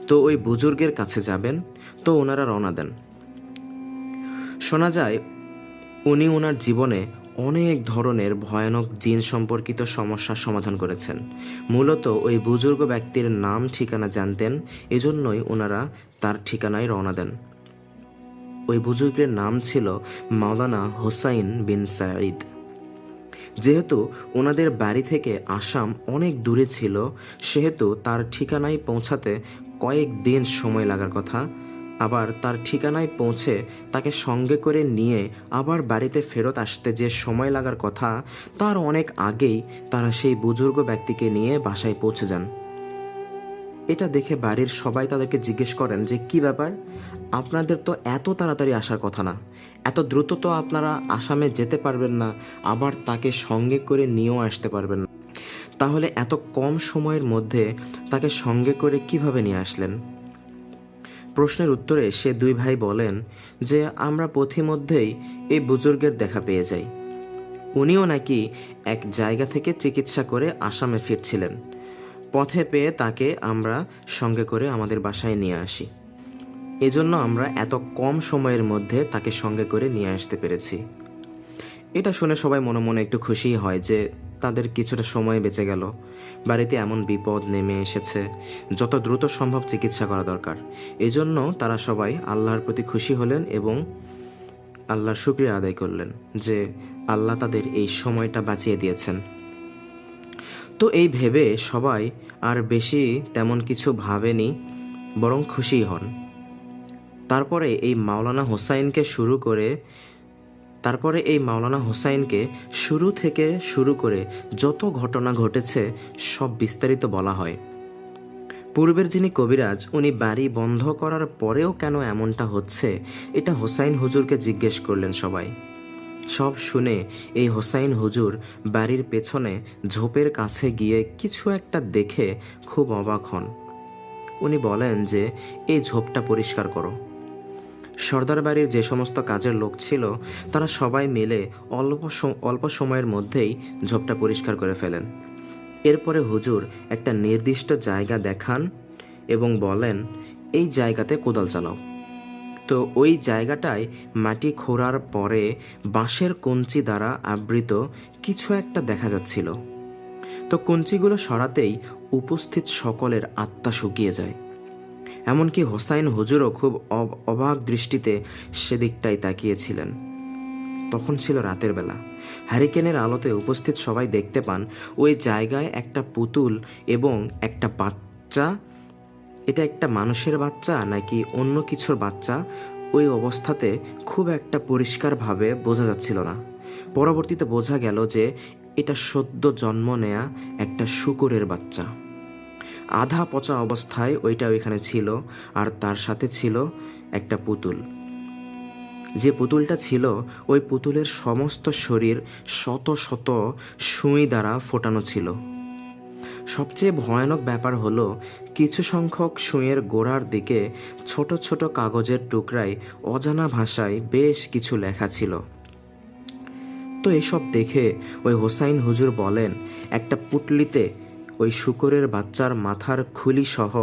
তো ওই বুজুর্গের কাছে যাবেন। তো ওনারা রওনা দেন। শোনা যায় উনি ওনার জীবনে অনেক ধরনের ভয়ানক জিন সম্পর্কিত সমস্যার সমাধান করেছেন। মূলত ওই বুজুর্গ ব্যক্তির নাম ঠিকানা জানতেন, এজন্যই ওনারা তার ঠিকানায় রওনা দেন। ওই বুজুর্গের নাম ছিল মাওলানা হুসাইন বিন সাঈদ। যেহেতু ওনাদের বাড়ি থেকে আসাম অনেক দূরে ছিল, সেহেতু তার ঠিকানায় পৌঁছাতে কয়েকদিন সময় লাগার কথা। আবার তার ঠিকানায় পৌঁছে তাকে সঙ্গে করে নিয়ে আবার বাড়িতে ফেরত আসতে যে সময় লাগার কথা, তার অনেক আগেই তারা সেই বুজুর্গ ব্যক্তিকে নিয়ে বাসায় পৌঁছে যান। এটা দেখে বাড়ির সবাই তাদেরকে জিজ্ঞেস করেন যে কি ব্যাপার, আপনাদের তো এত তাড়াতাড়ি আসার কথা না, এত দ্রুত তো আপনারা আসামে যেতে পারবেন না, আবার তাকে সঙ্গে করে নিয়েও আসতে পারবেন না, তাহলে এত কম সময়ের মধ্যে তাকে সঙ্গে করে কিভাবে নিয়ে আসলেন? প্রশ্নের উত্তরে সে 2 ভাই বলেন যে আমরা পথিমধ্যেই এই বুজুর্গের দেখা পেয়ে যাই। উনিও নাকি এক জায়গা থেকে চিকিৎসা করে আসামে ফিরছিলেন। পথে পেয়ে তাকে আমরা সঙ্গে করে আমাদের বাসায় নিয়ে আসি। এজন্য আমরা এত কম সময়ের মধ্যে তাকে সঙ্গে করে নিয়ে আসতে পেরেছি। এটা শুনে সবাই মনে মনে একটু খুশি হয় যে তাদের কিছুটা সময় বেঁচে গেল। বাড়িতে এমন বিপদ নেমে এসেছে, যত দ্রুত সম্ভব চিকিৎসা করা দরকার। এজন্য তারা সবাই আল্লাহর প্রতি খুশি হলেন এবং আল্লাহর শুকরিয়া আদায় করলেন যে আল্লাহ তাদের এই সময়টা বাঁচিয়ে দিয়েছেন। তো এই ভেবে সবাই আর বেশি তেমন কিছু ভাবেনি, বরং খুশি হন। তারপরে এই মাওলানা হোসাইনকে শুরু থেকে শুরু করে যত ঘটনা ঘটেছে সব বিস্তারিত বলা হয়। পূর্বের যিনি কবিরাজ, উনি বাড়ি বন্ধ করার পরেও কেন এমনটা হচ্ছে এটা হোসাইন হুজুরকে জিজ্ঞেস করলেন সবাই। সব শুনে এই হোসাইন হুজুর বাড়ির পেছনে ঝোপের কাছে গিয়ে কিছু একটা দেখে খুব অবাক হন। উনি বলেন যে এই ঝোপটা পরিষ্কার করো। সর্দার বাড়ির যে সমস্ত কাজের লোক ছিল তারা সবাই মিলে অল্প সময়ের মধ্যেই ঝোপটা পরিষ্কার করে ফেলেন। এরপরে হুজুর একটা নির্দিষ্ট জায়গা দেখান এবং বলেন এই জায়গাতে কোদাল চালাও। তো ওই জায়গাটায় মাটি খোঁড়ার পরে বাঁশের কঞ্চি দ্বারা আবৃত কিছু একটা দেখা যাচ্ছিল। তো কঞ্চিগুলো সরাতেই উপস্থিত সকলের আত্মা শুকিয়ে যায়। এমনকি হোসাইন হুজুরও খুব অবাক দৃষ্টিতে সেদিকটাই তাকিয়েছিলেন। তখন ছিল রাতের বেলা। হ্যারিকেনের আলোতে উপস্থিত সবাই দেখতে পান ওই জায়গায় একটা পুতুল এবং একটা বাচ্চা। এটা একটা মানুষের বাচ্চা নাকি অন্য কিছুর বাচ্চা ওই অবস্থাতে খুব একটা পরিষ্কারভাবে বোঝা যাচ্ছিল না। পরবর্তীতে বোঝা গেল যে এটা সদ্য জন্ম নেয়া একটা শূকরের বাচ্চা। আধা পচা অবস্থায় ওইটা ওইখানে ছিল, আর তার সাথে ছিল একটা পুতুল। যে পুতুলটা ছিল ওই পুতুলের সমস্ত শরীর শত শত সুই দ্বারা ফোটানো ছিল। সবচেয়ে ভয়ানক ব্যাপার হলো কিছু সংখ্যক সুঁইয়ের গোড়ার দিকে ছোট ছোট কাগজের টুকরায় অজানা ভাষায় বেশ কিছু লেখা ছিল। তো এসব দেখে ওই হোসাইন হুজুর বলেন, একটা পুটলিতে ওই শূকরের বাচ্চার মাথার খুলি সহ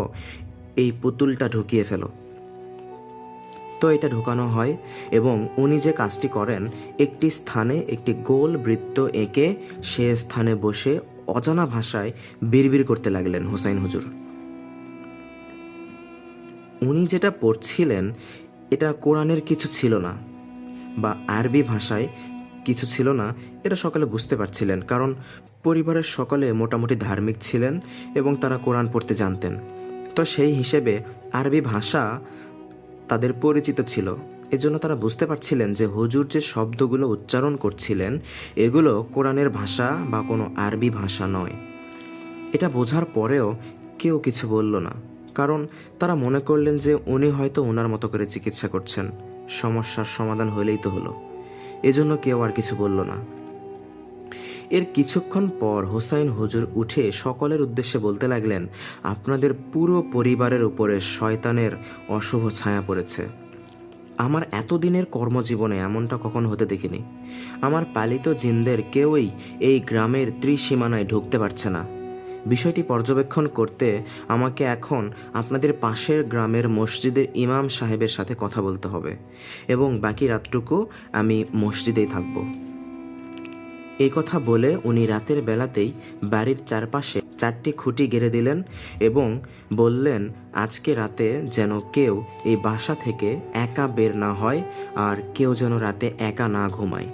এই পুতুলটা ঢুকিয়ে ফেলো। তো এটা ঢোকানো হয় এবং উনি যে কাজটি করেন, একটি স্থানে একটি গোল বৃত্ত এঁকে সে স্থানে বসে অজানা ভাষায় বিড়বিড় করতে লাগলেন হোসাইন হুজুর। উনি যেটা পড়ছিলেন এটা কোরআনের কিছু ছিল না বা আরবি ভাষায় কিছু ছিল না, এটা সকলে বুঝতে পারছিলেন, কারণ পরিবারের সকলে মোটামুটি ধার্মিক ছিলেন এবং তারা কোরআন পড়তে জানতেন। তো সেই হিসেবে আরবি ভাষা তাদের পরিচিত ছিল। এজন্য তারা বুঝতে পারছিলেন যে হুজুর যে শব্দগুলো উচ্চারণ করছিলেন এগুলো কোরআনের ভাষা বা কোনো আরবি ভাষা নয়। এটা বোঝার পরেও কেউ কিছু বলল না, কারণ তারা মনে করলেন যে উনি হয়তো ওনার মতো করে চিকিৎসা করছেন, সমস্যার সমাধান হলেই তো হলো। এজন্য কেউ আর কিছু বলল না। এর কিছুক্ষণ পর হোসাইন হুজুর উঠে সকলের উদ্দেশ্যে বলতে লাগলেন, আপনাদের পুরো পরিবারের উপরে শয়তানের অশুভ ছায়া পড়েছে। আমার এতদিনের কর্মজীবনে এমনটা কখনো হতে দেখিনি। আমার পালিত জিনদের কেউই এই গ্রামের ত্রিসীমানায় ঢুকতে পারছে না। বিষয়টি পর্যবেক্ষণ করতে আমাকে এখন আপনাদের পাশের গ্রামের মসজিদের ইমাম সাহেবের সাথে কথা বলতে হবে এবং বাকি রাতটুকু আমি মসজিদেই থাকব। এই কথা বলে উনি রাতের বেলাতেই বাড়ির চারপাশে 4টি খুঁটি গেড়ে দিলেন এবং বললেন, আজকে রাতে যেন কেউ এই বাসা থেকে একা বের না হয় আর কেউ যেন রাতে একা না ঘুমায়।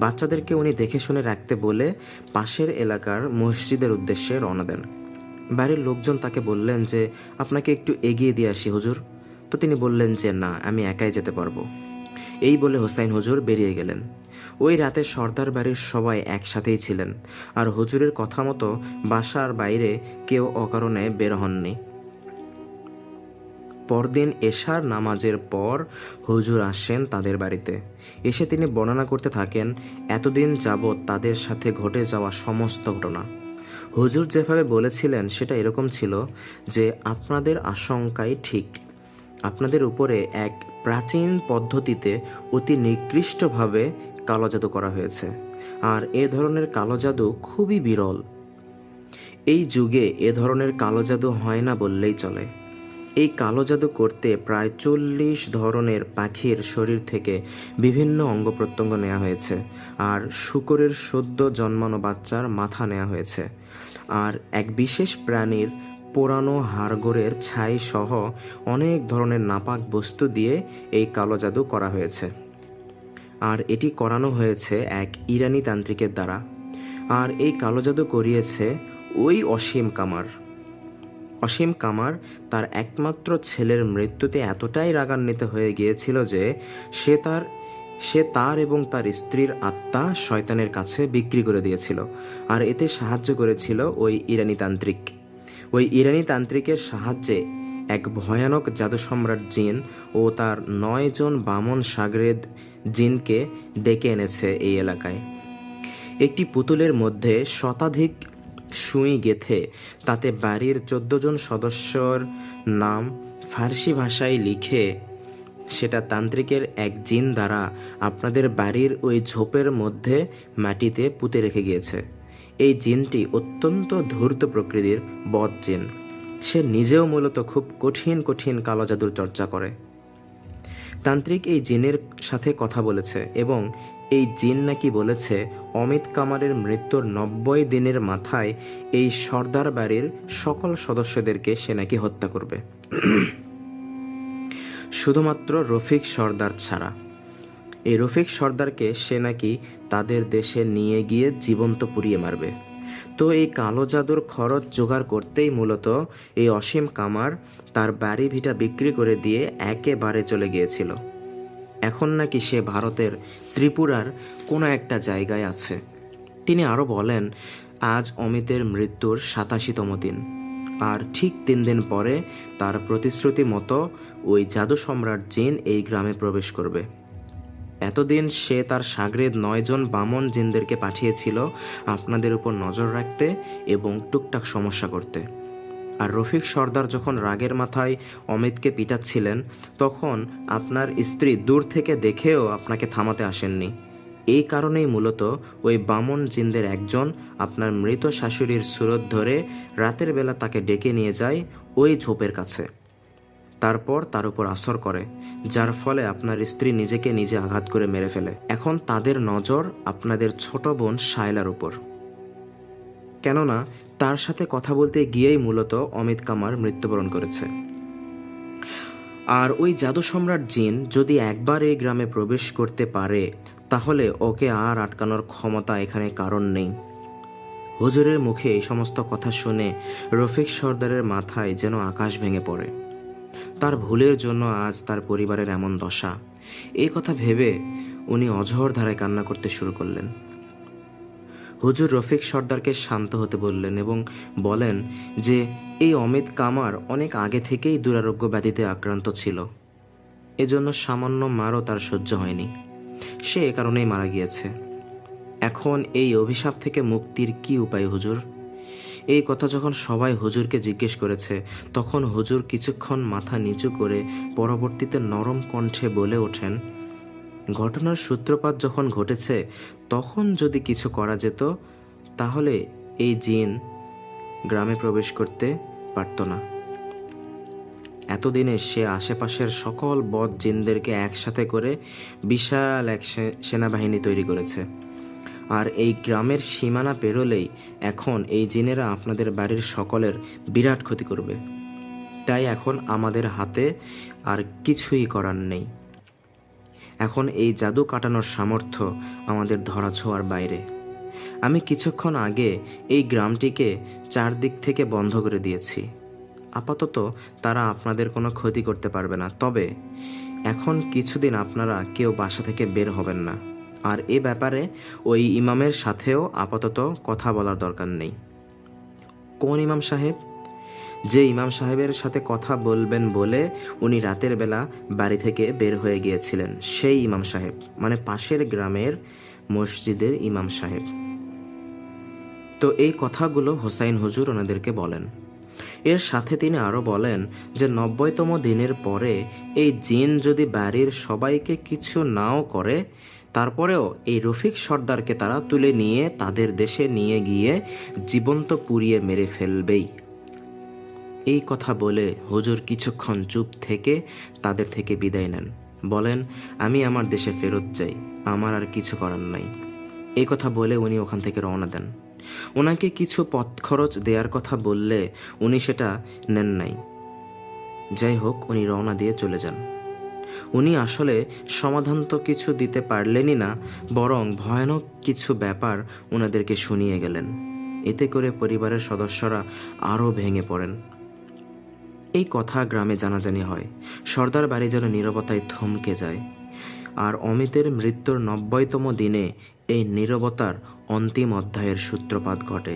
বাচ্চাদেরকে উনি দেখে শুনে রাখতে বলে পাশের এলাকার মসজিদের উদ্দেশ্যে রওনা দেন। বাড়ির লোকজন তাকে বললেন যে আপনাকে একটু এগিয়ে দিয়ে আসি হুজুর। তো তিনি বললেন যে না, আমি একাই যেতে পারবো। এই বলে হোসাইন হুজুর বেরিয়ে গেলেন। ওই রাতে সর্দার বাড়ির সবাই একসাথেই ছিলেন, আর হুজুরের কথা মতো বাসার বাইরে কেউ অকারণে বের হননি। পরদিন এশার নামাজের পর হুজুর আসেন তাদের বাড়িতে। এসে তিনি বর্ণনা করতে থাকেন এতদিন যাবৎ তাদের সাথে ঘটে যাওয়া সমস্ত ঘটনা। হুজুর যেভাবে বলেছিলেন সেটা এরকম ছিল যে, আপনাদের আশঙ্কাই ঠিক। আপনাদের উপরে এক প্রাচীন পদ্ধতিতে অতি নিকৃষ্টভাবে কালো জাদু করা হয়েছে, আর এ ধরনের কালো জাদু খুবই বিরল। এই যুগে এ ধরনের কালো জাদু হয় না বললেই চলে। এই কালো জাদু করতে প্রায় 40 ধরনের পাখির শরীর থেকে বিভিন্ন অঙ্গ প্রত্যঙ্গ নেওয়া হয়েছে, আর শূকরের সদ্য জন্মানো বাচ্চার মাথা নেওয়া হয়েছে, আর এক বিশেষ প্রাণীর পোড়ানো হাড়গোড়ের ছাই সহ অনেক ধরনের নাপাক বস্তু দিয়ে এই কালো জাদু করা হয়েছে। আর এটি করানো হয়েছে এক ইরানি তান্ত্রিকের দ্বারা। আর এই কালো জাদু করিয়েছে ওই অসীম কামার। অসীম কামার তার একমাত্র ছেলের মৃত্যুতে এতটাই রাগান্বিত হয়ে গিয়েছিল যে সে তার এবং তার স্ত্রীর আত্মা শয়তানের কাছে বিক্রি করে দিয়েছিল, আর এতে সাহায্য করেছিল ওই ইরানি তান্ত্রিক। ওই ইরানি তান্ত্রিকের সাহায্যে এক ভয়ানক জাদু সম্রাট জিন ও তার 9 জন বামন সাগরেদ জিনকে ডেকে এনেছে এই এলাকায়। একটি পুতুলের মধ্যে শতাধিক সুই গেথে তাতে বাড়ির 14 জন সদস্যর নাম ফার্সি ভাষায় লিখে সেটা তান্ত্রিকের এক জিন দ্বারা আপনাদের বাড়ির ওই ঝোপের মধ্যে মাটিতে পুঁতে রেখে গিয়েছে। এই জিনটি অত্যন্ত ধূর্ত প্রকৃতির বদ জিন। সে নিজেও মূলত খুব কঠিন কঠিন কালো জাদুর চর্চা করে। তান্ত্রিক এই জিনের সাথে কথা বলেছে এবং এই জিন নাকি বলেছে অমিত কামারের মৃত্যুর 90 দিনের মাথায় এই সর্দার বাড়ির সকল সদস্যদেরকে সে নাকি হত্যা করবে, শুধুমাত্র রফিক সর্দার ছাড়া। এই রফিক সর্দারকে সে নাকি তাদের দেশে নিয়ে গিয়ে জীবন্ত পুড়িয়ে মারবে। তো এই কালো জাদুর খরচ জোগাড় করতেই মূলত এই অসীম কামার তার বাড়ি ভিটা বিক্রি করে দিয়ে একেবারে চলে গিয়েছিল। এখন নাকি সে ভারতের ত্রিপুরার কোনো একটা জায়গায় আছে। তিনি আরও বলেন, আজ অমিতের মৃত্যুর 87তম দিন, আর ঠিক 3 দিন পরে তার প্রতিশ্রুতি মতো ওই জাদু সম্রাট জিন এই গ্রামে প্রবেশ করবে। এতদিন সে তার শাগরেদ 9 জন বামন জিনদেরকে পাঠিয়েছিল আপনাদের উপর নজর রাখতে এবং টুকটাক সমস্যা করতে। আর রফিক সর্দার যখন রাগের মাথায় অমিতকে পিটাচ্ছিলেন, তখন আপনার স্ত্রী দূর থেকে দেখেও আপনাকে থামাতে আসেননি। এই কারণেই মূলত ওই বামন জিনদের একজন আপনার মৃত শাশুড়ির সুরত ধরে রাতের বেলা তাকে ডেকে নিয়ে যায় ওই ঝোপের কাছে। তারপর তার উপর আসর করে, যার ফলে আপনার স্ত্রী নিজেকে নিজে আঘাত করে মেরে ফেলে। এখন তাদের নজর আপনাদের ছোট বোন শায়লার উপর, কেননা তার সাথে কথা বলতে গিয়েই মূলত অমিত কামার মৃত্যুবরণ করেছে। আর ওই জাদু সম্রাট জিন যদি একবার এই গ্রামে প্রবেশ করতে পারে, তাহলে ওকে আর আটকানোর ক্ষমতা এখানে কারণ নেই। হুজুরের মুখে এই সমস্ত কথা শুনে রফিক সর্দারের মাথায় যেন আকাশ ভেঙে পড়ে। তার ভুলের জন্য আজ তার পরিবারের এমন দশা, এই কথা ভেবে উনি অঝোর ধারায় কান্না করতে শুরু করলেন। হুজুর রফিক সর্দারকে শান্ত হতে বললেন এবং বলেন যে এই অমিত কামার অনেক আগে থেকেই দুরারোগ্য ব্যাধিতে আক্রান্ত ছিল। এজন্য সামান্য মারও তার সহ্য হয়নি, সে এ কারণেই মারা গিয়েছে। এখন এই অভিশাপ থেকে মুক্তির কি উপায় হুজুর? এই কথা যখন সবাই হুজুরকে জিজ্ঞেস করেছে, তখন হুজুর কিছুক্ষণ মাথা নিচু করে পরবর্তীতে নরম কণ্ঠে বলে ওঠেন, ঘটনার সূত্রপাত যখন ঘটেছে তখন যদি কিছু করা যেত, তাহলে এই জিন গ্রামে প্রবেশ করতে পারত না। এতদিনে সে আশেপাশের সকল বদ জিনদেরকে একসাথে করে বিশাল এক সেনাবাহিনী তৈরি করেছে। আর এই গ্রামের সীমানা পেরোলেই এখন এই জিনেরা আপনাদের বাড়ির সকলের বিরাট ক্ষতি করবে। তাই এখন আমাদের হাতে আর কিছুই করার নেই। এখন এই জাদু কাটানোর সামর্থ্য আমাদের ধরাছোঁয়ার বাইরে। আমি কিছুক্ষণ আগে এই গ্রামটিকে চারদিক থেকে বন্ধ করে দিয়েছি। আপাতত তারা আপনাদের কোনো ক্ষতি করতে পারবে না, তবে এখন কিছুদিন আপনারা কেউ বাসা থেকে বের হবেন না। আর এ ব্যাপারে ওই ইমামের সাথেও আপাতত কথা বলার দরকার নেই। কোন ইমাম সাহেব? যে ইমাম সাহেবের সাথে কথা বলবেন বলে উনি রাতের বেলা বাড়ি থেকে বের হয়ে গিয়েছিলেন, সেই ইমাম সাহেব, মানে পাশের গ্রামের মসজিদের ইমাম সাহেব। তো এই কথাগুলো হোসাইন হুজুর ওনাদেরকে বলেন। এর সাথে তিনি আরও বলেন যে 90তম দিনের পরে এই জিন যদি বাড়ির সবাইকে কিছু নাও করে, তারপরেও এই রফিক সর্দারকে তারা তুলে নিয়ে তাদের দেশে নিয়ে গিয়ে জীবন্ত পুড়িয়ে মেরে ফেলবেই। এই কথা বলে হুজুর কিছুক্ষণ চুপ থেকে তাদের থেকে বিদায় নেন। বলেন, আমি আমার দেশে ফেরত যাই, আমার আর কিছু করার নাই। এই কথা বলে উনি ওখান থেকে রওনা দেন। ওনাকে কিছু পথ খরচ দেওয়ার কথা বললে উনি সেটা নেন নাই। যাই হোক, উনি রওনা দিয়ে চলে যান। উনি আসলে সমাধান তো কিছু দিতে পারলেনই না, বরং ভয়ানক কিছু ব্যাপার ওনাদেরকে শুনিয়ে গেলেন। এতে করে পরিবারের সদস্যরা আরও ভেঙে পড়েন। এই কথা গ্রামে জানাজানি হয়। সর্দার বাড়ি যেন নীরবতায় থমকে যায়। আর অমিতের মৃত্যুর 90তম দিনে এই নীরবতার অন্তিম অধ্যায়ের সূত্রপাত ঘটে।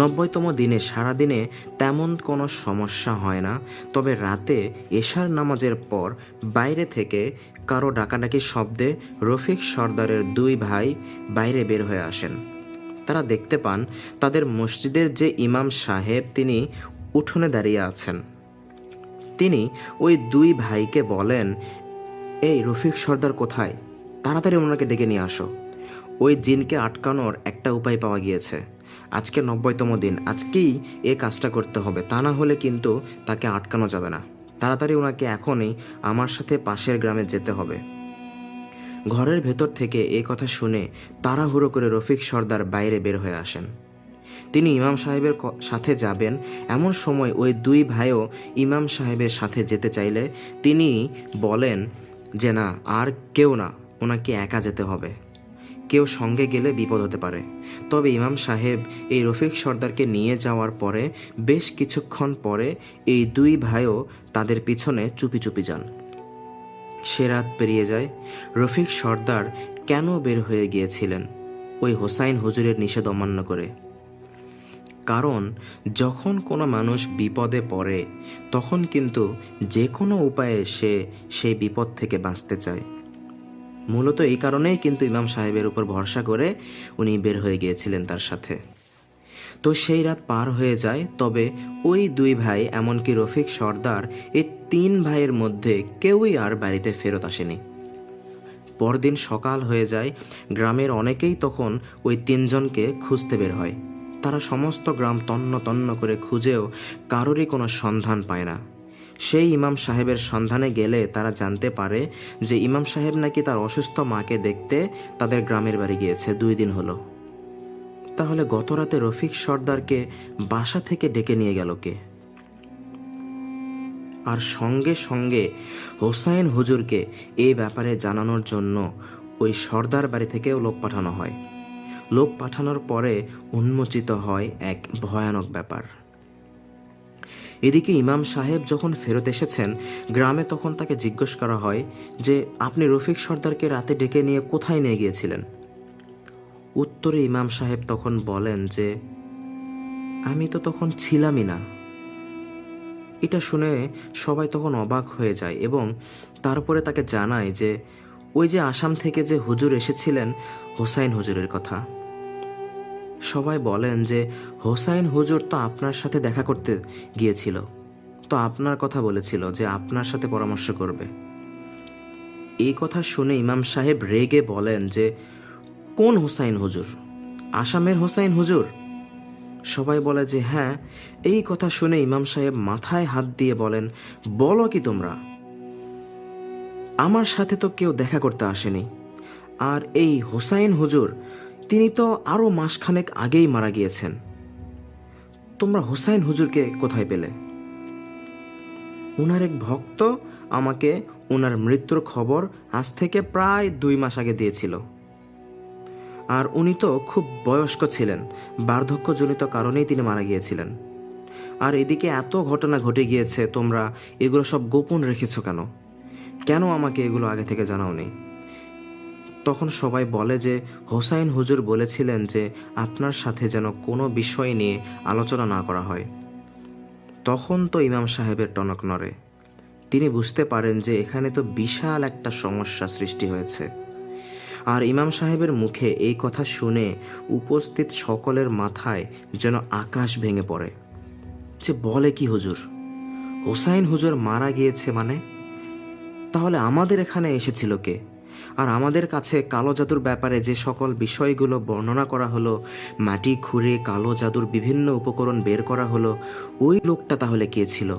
90তম দিনে সারাদিনে তেমন কোনো সমস্যা হয় না, তবে রাতে এশার নামাজের পর বাইরে থেকে কারো ডাকাডাকি শব্দে রফিক সর্দারের 2 ভাই বাইরে বের হয়ে আসেন। তারা দেখতে পান তাদের মসজিদের যে ইমাম সাহেব তিনি উঠোনে দাঁড়িয়ে আছেন। তিনি ওই 2 ভাইকে বলেন, এই রফিক সর্দার কোথায়? তাড়াতাড়ি ওনাকে ডেকে নিয়ে আসো। ওই জিনকে আটকানোর একটা উপায় পাওয়া গিয়েছে। আজকে 90তম দিন, আজকেই এই কাজটা করতে হবে, তা না হলে কিন্তু তাকে আটকানো যাবে না। তাড়াতাড়ি ওনাকে এখনই আমার সাথে পাশের গ্রামে যেতে হবে। ঘরের ভেতর থেকে এই কথা শুনে তাড়াহুড়ো করে রফিক সর্দার বাইরে বের হয়ে আসেন। তিনি ইমাম সাহেবের সাথে যাবেন, এমন সময় ওই 2 ভাইও ইমাম সাহেবের সাথে যেতে চাইলে তিনি বলেন যে না, আর কেউ না, ওনাকে একা যেতে হবে। কেউ সঙ্গে গেলে বিপদ হতে পারে। তবে ইমাম সাহেব এই রফিক সর্দারকে নিয়ে যাওয়ার পরে বেশ কিছুক্ষণ পরে এই 2 ভাইও তাদের পিছনে চুপি চুপি যান। সে রাত পেরিয়ে যায়। রফিক সর্দার কেন বের হয়ে গিয়েছিলেন? ওই হোসাইন হুজুরের নিষেধ অমান্য করে। কারণ যখন কোনো মানুষ বিপদে পড়ে তখন কিন্তু যে কোনো উপায়ে সে সেই বিপদ থেকে বাঁচতে চায়। মূলত এই কারণেই কিন্তু ইমাম সাহেবের উপর ভরসা করে উনি বের হয়ে গিয়েছিলেন তার সাথে। তো সেই রাত পার হয়ে যায়, তবে ওই দুই ভাই এমনকি রফিক সর্দার, এই তিন ভাইয়ের মধ্যে কেউই আর বাড়িতে ফেরত আসেনি। পরদিন সকাল হয়ে যায়, গ্রামের অনেকেই তখন ওই তিনজনকে খুঁজতে বের হয়। তারা সমস্ত গ্রাম তন্ন তন্ন করে খুঁজেও কারোরই কোনো সন্ধান পায় না। সেই ইমাম সাহেবের সন্ধানে গেলে তারা জানতে পারে যে ইমাম সাহেব নাকি তার অসুস্থ মাকে দেখতে তাদের গ্রামের বাড়ি গিয়েছে 2 দিন হলো। তাহলে গতরাতে রফিক সর্দারকে বাসা থেকে ডেকে নিয়ে গেল কে? আর সঙ্গে সঙ্গে হোসাইন হুজুরকে এই ব্যাপারে জানানোর জন্য ওই সর্দার বাড়ি থেকেও লোক পাঠানো হয়। লোক পাঠানোর পরে উন্মোচিত হয় এক ভয়ানক ব্যাপার। এদিকে ইমাম সাহেব যখন ফেরত এসেছেন গ্রামে, তখন তাকে জিজ্ঞেস করা হয় যে আপনি রফিক সর্দারকে রাতে ডেকে নিয়ে কোথায় নিয়ে গিয়েছিলেন? উত্তরে ইমাম সাহেব তখন বলেন যে আমি তো তখন ছিলামই না। এটা শুনে সবাই তখন অবাক হয়ে যায় এবং তারপরে তাকে জানায় যে ওই যে আসাম থেকে যে হুজুর এসেছিলেন, হোসাইন হুজুরের কথা। সবাই বলেন যে হোসাইন হুজুর তো আপনার সাথে দেখা করতে গিয়েছিল, তো আপনার কথা বলেছিল যে আপনার সাথে পরামর্শ করবে। এই কথা শুনে ইমাম সাহেব রেগে বলেন যে কোন হোসাইন হুজুর? আসামের হোসাইন হুজুর? সবাই বলে যে হ্যাঁ। এই কথা শুনে ইমাম সাহেব মাথায় হাত দিয়ে বলেন, বলো কি তোমরা? আমার সাথে তো কেউ দেখা করতে আসেনি। আর এই হোসাইন হুজুর, তিনি তো আরও মাসখানেক আগেই মারা গিয়েছেন। তোমরা হোসাইন হুজুরকে কোথায় পেলে? উনার এক ভক্ত আমাকে উনার মৃত্যুর খবর আজ থেকে প্রায় 2 মাস আগে দিয়েছিল। আর উনি তো খুব বয়স্ক ছিলেন, বার্ধক্যজনিত কারণেই তিনি মারা গিয়েছিলেন। আর এদিকে এত ঘটনা ঘটে গিয়েছে, তোমরা এগুলো সব গোপন রেখেছো কেন? কেন আমাকে এগুলো আগে থেকে জানাওনি? তখন সবাই বলে যে হোসাইন হুজুর বলেছিলেন যে আপনার সাথে যেন কোনো বিষয় নিয়ে আলোচনা না করা হয়। তখন তো ইমাম সাহেবের টনক নড়ে। তিনি বুঝতে পারেন যে এখানে তো বিশাল একটা সমস্যা সৃষ্টি হয়েছে। আর ইমাম সাহেবের মুখে এই কথা শুনে উপস্থিত সকলের মাথায় যেন আকাশ ভেঙে পড়ে। যে বলে কি হুজুর? হোসাইন হুজুর মারা গিয়েছে মানে? তাহলে আমাদের এখানে এসেছিল কে? আর আমাদের কাছে কালো জাদুর ব্যাপারে যে সকল বিষয়গুলো বর্ণনা করা হলো, মাটি খুঁড়ে কালো জাদুর বিভিন্ন উপকরণ বের করা হলো, ওই লোকটা তাহলে কে ছিল?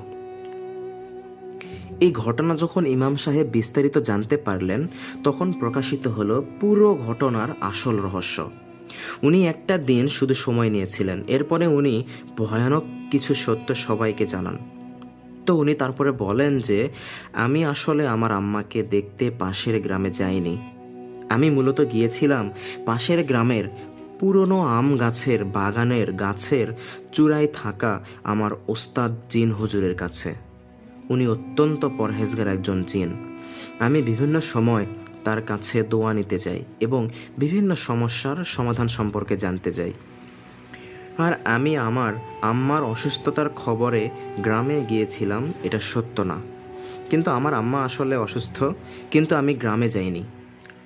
এই ঘটনা যখন ইমাম সাহেব বিস্তারিত জানতে পারলেন, তখন প্রকাশিত হলো পুরো ঘটনার আসল রহস্য। উনি একটা দিন শুধু সময় নিয়েছিলেন, এরপরে উনি ভয়ানক কিছু সত্য সবাইকে জানান। তো উনি তারপরে বলেন যে আমি আসলে আমার আম্মাকে দেখতে পাশের গ্রামে যাইনি। আমি মূলত গিয়েছিলাম পাশের গ্রামের পুরনো আম গাছের বাগানের গাছের চূড়ায় থাকা আমার ওস্তাদ জিন হুজুরের কাছে। উনি অত্যন্ত পরহেজগার একজন জিন। আমি বিভিন্ন সময় তার কাছে দোয়া নিতে যাই এবং বিভিন্ন সমস্যার সমাধান সম্পর্কে জানতে যাই। আর আমি আমার আম্মার অসুস্থতার খবরে গ্রামে গিয়েছিলাম, এটা সত্য না। কিন্তু আমার আম্মা আসলে অসুস্থ, কিন্তু আমি গ্রামে যাইনি।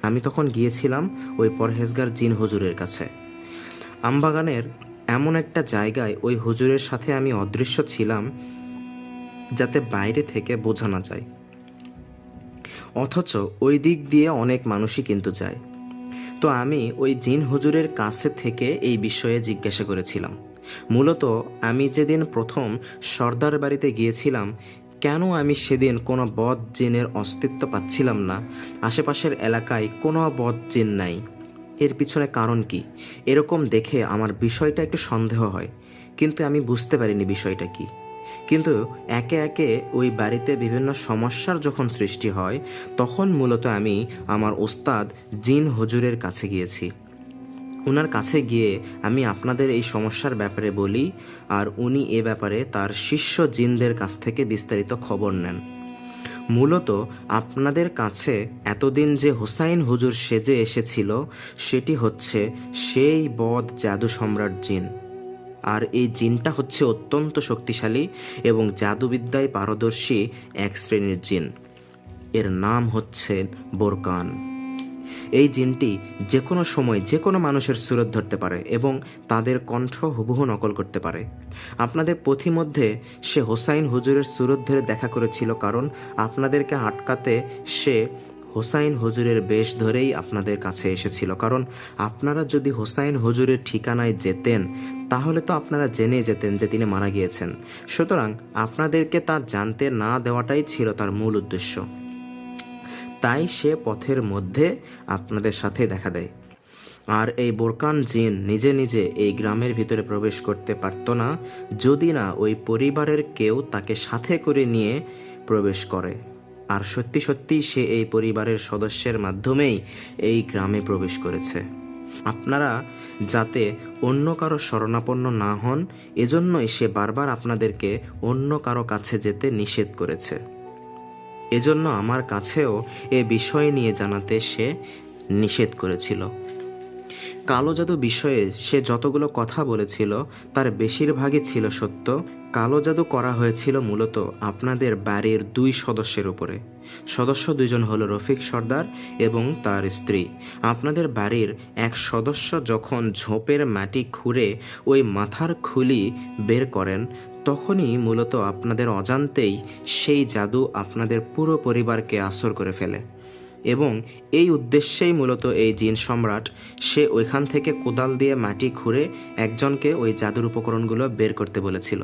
আমি তখন গিয়েছিলাম ওই পরহেজগার জিন হুজুরের কাছে। আমবাগানের এমন একটা জায়গায় ওই হুজুরের সাথে আমি অদৃশ্য ছিলাম, যাতে বাইরে থেকে বোঝা না যায়, অথচ ওই দিক দিয়ে অনেক মানুষই কিন্তু যায়। তো আমি ওই জিন হুজুরের কাছে থেকে এই বিষয়ে জিজ্ঞাসা করেছিলাম। মূলত আমি যেদিন প্রথম সর্দার বাড়িতে গিয়েছিলাম, কেন আমি সেদিন কোনো বদ জিনের অস্তিত্ব পাচ্ছিলাম না, আশেপাশের এলাকায় কোনো বদ জিন নাই, এর পিছনে কারণ কি? এরকম দেখে আমার বিষয়টা একটু সন্দেহ হয়, কিন্তু আমি বুঝতে পারিনি বিষয়টা কি। কিন্তু একে একে ওই বাড়িতে বিভিন্ন সমস্যার যখন সৃষ্টি হয়, তখন মূলত আমি আমার ওস্তাদ জিন হুজুরের কাছে গিয়েছি। ওনার কাছে গিয়ে আমি আপনাদের এই সমস্যার ব্যাপারে বলি, আর উনি এ ব্যাপারে তার শিষ্য জিনদের কাছ থেকে বিস্তারিত খবর নেন। মূলত আপনাদের কাছে এতদিন যে হোসাইন হুজুর সেজে এসেছিল, সেটি হচ্ছে সেই বদ জাদু সম্রাট জিন। আর এই জিনটা হচ্ছে অত্যন্ত শক্তিশালী এবং জাদুবিদ্যায় পারদর্শী এক শ্রেণীর জিন। এর নাম হচ্ছে বোরকান। এই জিনটি যে কোনো সময় যে কোনো মানুষের সুরত ধরতে পারে এবং তাদের কণ্ঠ হুবহু নকল করতে পারে। আপনাদের পথিমধ্যে সে হোসাইন হুজুরের সুরত ধরে দেখা করেছিল, কারণ আপনাদেরকে আটকাতে সে হোসাইন হুজুরের বেশ ধরেই আপনাদের কাছে এসেছিল। কারণ আপনারা যদি হোসাইন হুজুরের ঠিকানায় যেতেন তাহলে তো আপনারা জেনে যেতেন যে তিনি মারা গিয়েছেন। সুতরাং আপনাদেরকে তা জানতে না দেওয়াটাই ছিল তার মূল উদ্দেশ্য। তাই সে পথের মধ্যে আপনাদের সাথে দেখা দেয়। আর এই বোরকান জিন নিজে নিজে এই গ্রামের ভিতরে প্রবেশ করতে পারত না যদি না ওই পরিবারের কেউ তাকে সাথে করে নিয়ে প্রবেশ করে। আর সত্যি সত্যি সে এই পরিবারের সদস্যের মাধ্যমেই এই গ্রামে প্রবেশ করেছে। আপনারা যাতে অন্য কারো শরণাপন্ন না হন, এজন্যই সে বারবার আপনাদেরকে অন্য কারো কাছে যেতে নিষেধ করেছে। এজন্য আমার কাছেও এ বিষয় নিয়ে জানাতে সে নিষেধ করেছিল। কালো জাদু বিষয়ে সে যতগুলো কথা বলেছিল তার বেশিরভাগই ছিল সত্য। কালো জাদু করা হয়েছিল মূলত আপনাদের বাড়ির 2 সদস্যের উপরে। সদস্য 2জন হলো রফিক সর্দার এবং তার স্ত্রী। আপনাদের বাড়ির এক সদস্য যখন ঝোপের মাটি খুঁড়ে ওই মাথার খুলি বের করেন, তখনই মূলত আপনাদের অজান্তেই সেই জাদু আপনাদের পুরো পরিবারকে আসর করে ফেলে। এবং এই উদ্দেশ্যেই মূলত এই জিন সম্রাট সে ওইখান থেকে কোদাল দিয়ে মাটি খুঁড়ে একজনকে ওই জাদুর উপকরণগুলো বের করতে বলেছিল,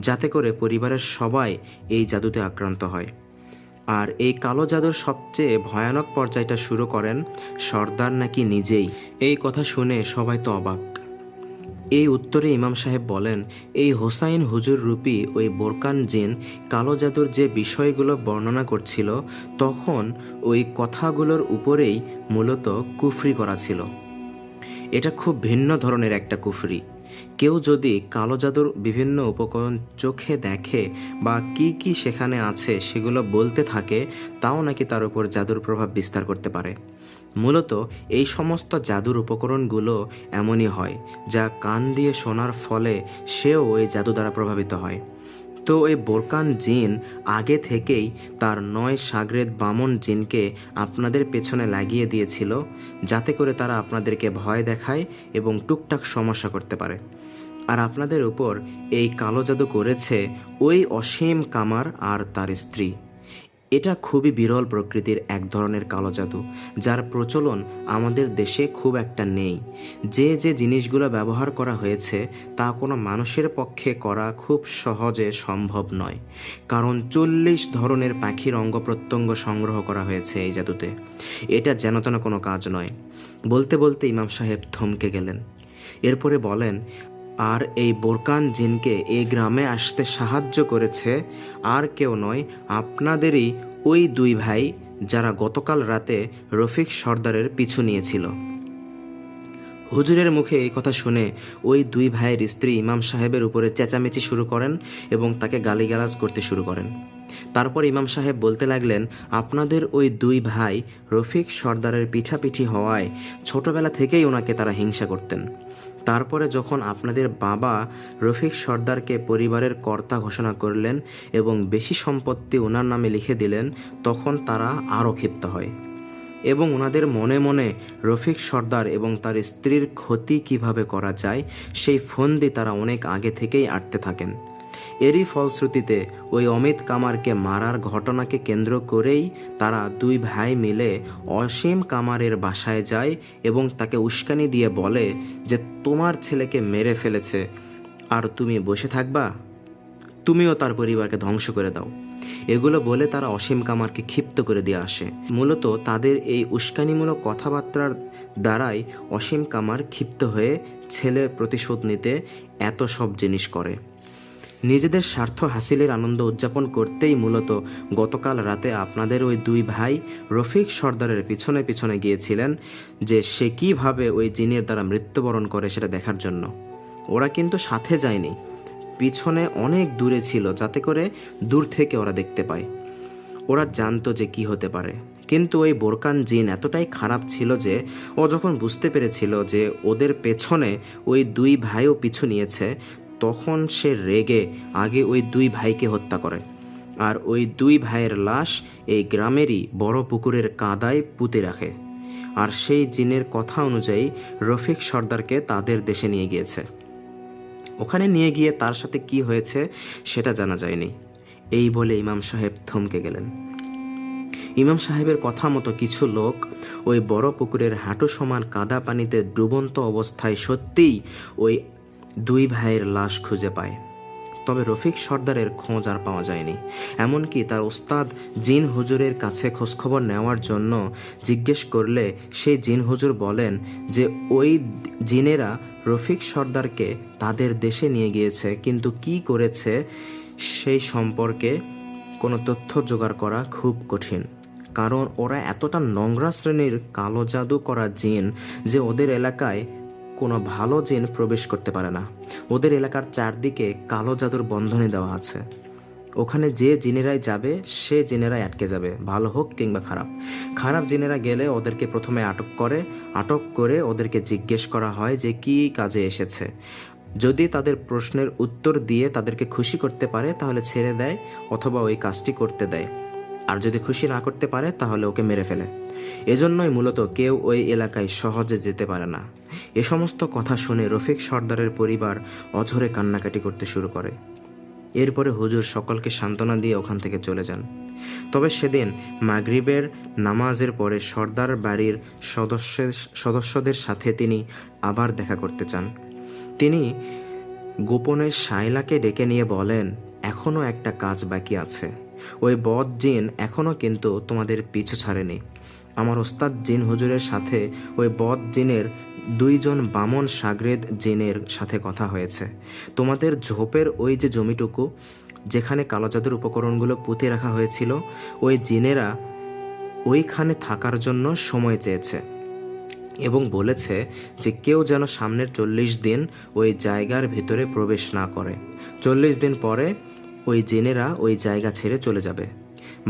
যাতে করে পরিবারের সবাই এই জাদুতে আক্রান্ত হয়। আর এই কালো জাদুর সবচেয়ে ভয়ানক পর্যায়টা শুরু করেন সর্দার নাকি নিজেই। এই কথা শুনে সবাই তো অবাক। এই উত্তরে ইমাম সাহেব বলেন, এই হোসাইন হুজুর রূপী ওই বোরকান জিন কালো জাদুর যে বিষয়গুলো বর্ণনা করছিল তখন ওই কথাগুলোর উপরেই মূলত কুফরি করা ছিল। এটা খুব ভিন্ন ধরনের একটা কুফরি। কেউ যদি কালো জাদুর বিভিন্ন উপকরণ চোখে দেখে বা কি কি সেখানে আছে সেগুলো বলতে থাকে, তাও নাকি তার উপর জাদুর প্রভাব বিস্তার করতে পারে। মূলত এই সমস্ত জাদুর উপকরণগুলো এমনই হয় যা কান দিয়ে শোনার ফলে সেও ওই জাদু দ্বারা প্রভাবিত হয়। তো এই বোরকান জিন আগে থেকেই তার 9 শাগরেদ বামন জিনকে আপনাদের পেছনে লাগিয়ে দিয়েছিল, যাতে করে তারা আপনাদেরকে ভয় দেখায় এবং টুকটাক সমস্যা করতে পারে। আর আপনাদের উপর এই কালো জাদু করেছে ওই অসীম কামার আর তার স্ত্রী। এটা খুবই বিরল প্রকৃতির এক ধরনের কালো জাদু, যার প্রচলন আমাদের দেশে খুব একটা নেই। যে যে জিনিসগুলো ব্যবহার করা হয়েছে তা কোনো মানুষের পক্ষে করা খুব সহজে সম্ভব নয়, কারণ 40 ধরনের পাখির অঙ্গ প্রত্যঙ্গ সংগ্রহ করা হয়েছে এই জাদুতে। এটা যেন তেন কোনো কাজ নয়। বলতে বলতে ইমাম সাহেব থমকে গেলেন। এরপরে বলেন, আর এই বোরকান জিনকে এই গ্রামে আসতে সাহায্য করেছে আর কেউ নয়, আপনাদেরই ওই 2 ভাই যারা গতকাল রাতে রফিক সর্দারের পিছু নিয়েছিল। হুজুরের মুখে এই কথা শুনে ওই 2 ভাইয়ের স্ত্রী ইমাম সাহেবের উপরে চেঁচামেচি শুরু করেন এবং তাকে গালিগালাজ করতে শুরু করেন। তারপর ইমাম সাহেব বলতে লাগলেন, আপনাদের ওই 2 ভাই রফিক সর্দারের পিঠাপিঠি হওয়ায় ছোটবেলা থেকেই ওনাকে তারা হিংসা করতেন। তারপরে যখন আপনাদের বাবা রফিক সর্দারকে পরিবারের কর্তা ঘোষণা করলেন এবং বেশি সম্পত্তি ওনার নামে লিখে দিলেন, তখন তারা আরও ক্ষিপ্ত হয় এবং ওনাদের মনে মনে রফিক সর্দার এবং তার স্ত্রীর ক্ষতি কিভাবে করা যায় সেই ফন্দি তারা অনেক আগে থেকেই আঁটতে থাকেন। এরই ফলশ্রুতিতে ওই অমিত কামারকে মারার ঘটনাকে কেন্দ্র করেই তারা 2 ভাই মিলে অসীম কামারের বাসায় যায় এবং তাকে উস্কানি দিয়ে বলে যে তোমার ছেলেকে মেরে ফেলেছে আর তুমি বসে থাকবা, তুমিও তার পরিবারকে ধ্বংস করে দাও। এগুলো বলে তারা অসীম কামারকে ক্ষিপ্ত করে দিয়ে আসে। মূলত তাদের এই উস্কানিমূলক কথাবার্তার দ্বারাই অসীম কামার ক্ষিপ্ত হয়ে ছেলের প্রতিশোধ নিতে এত সব জিনিস করে। নিজেদের স্বার্থ হাসিলের আনন্দ উদযাপন করতেই মূলত গতকাল রাতে আপনাদের ওই 2 ভাই রফিক সর্দারের পিছনে পিছনে গিয়েছিলেন যে সে কীভাবে ওই জিনের দ্বারা মৃত্যুবরণ করে সেটা দেখার জন্য। ওরা কিন্তু সাথে যায়নি, পিছনে অনেক দূরে ছিল, যাতে করে দূর থেকে ওরা দেখতে পায়। ওরা জানতো যে কি হতে পারে, কিন্তু ওই বোরকান জিন এতটাই খারাপ ছিল যে ও যখন বুঝতে পেরেছিল যে ওদের পেছনে ওই 2 ভাইও পিছু নিয়েছে, তখন সে রেগে আগে ওই 2 ভাইকে হত্যা করে আর ওই 2 ভাইয়ের লাশ এই গ্রামেরই বড় পুকুরের কাদায় পুঁতে রাখে। আর সেই জিনের কথা অনুযায়ী রফিক সর্দারকে তাদের দেশে নিয়ে গিয়েছে। ওখানে নিয়ে গিয়ে তার সাথে কি হয়েছে সেটা জানা যায়নি। এই বলে ইমাম সাহেব থমকে গেলেন। ইমাম সাহেবের কথা মতো কিছু লোক ওই বড় পুকুরের হাঁটু সমান কাদা পানিতে ডুবন্ত অবস্থায় সত্যিই ওই দুই ভাইয়ের লাশ খুঁজে পায়। তবে রফিক সর্দারের খোঁজ আর পাওয়া যায়নি। এমনকি তার ওস্তাদ জিন হুজুরের কাছে খোঁজখবর নেওয়ার জন্য জিজ্ঞেস করলে সেই জিন হুজুর বলেন যে ওই জিনেরা রফিক সর্দারকে তাদের দেশে নিয়ে গিয়েছে, কিন্তু কি করেছে সেই সম্পর্কে কোনো তথ্য জোগাড় করা খুব কঠিন। কারণ ওরা এতটা নোংরা শ্রেণীর কালো জাদু করা জিন যে ওদের এলাকায় কোনো ভালো জিন প্রবেশ করতে পারে না। ওদের এলাকার চারদিকে কালো জাদুর বন্ধনী দেওয়া আছে। ওখানে যে জিনেরাই যাবে সে জিনেরাই আটকে যাবে, ভালো হোক কিংবা খারাপ। খারাপ জিনেরা গেলে ওদেরকে প্রথমে আটক করে ওদেরকে জিজ্ঞেস করা হয় যে কি কাজে এসেছে। যদি তাদের প্রশ্নের উত্তর দিয়ে তাদেরকে খুশি করতে পারে তাহলে ছেড়ে দেয় অথবা ওই কাজটি করতে দেয়, আর যদি খুশি না করতে পারে তাহলে ওকে মেরে ফেলে। এজন্যই মূলত কেউ ওই এলাকায় সহজে যেতে পারে না। এ সমস্ত কথা শুনে রফিক সর্দারের পরিবার অঝরে কান্নাকাটি করতে শুরু করে। এরপরে হুজুর সকলকে সান্ত্বনা দিয়ে ওখান থেকে চলে যান। তবে সেদিন মাগরিবের নামাজের পরে সর্দার বাড়ির সদস্যদের সাথে তিনি আবার দেখা করতে চান। তিনি গোপনে শায়লাকে ডেকে নিয়ে বলেন, এখনও একটা কাজ বাকি আছে। ওই বদ জিন এখনও কিন্তু তোমাদের পিছু ছাড়েনি। আমার ওস্তাদ জিন হুজুরের সাথে ওই বদ জিনের 2 জন বামন সাগরেদ জিনের সাথে কথা হয়েছে। তোমাদের ঝোপের ওই যে জমিটুকু যেখানে কালো জাদুর উপকরণগুলো পুঁতে রাখা হয়েছিল, ওই জিনেরা ওইখানে থাকার জন্য সময় চেয়েছে এবং বলেছে যে কেউ যেন সামনের 40 দিন ওই জায়গার ভিতরে প্রবেশ না করে। 40 দিন পরে ওই জিনেরা ওই জায়গা ছেড়ে চলে যাবে।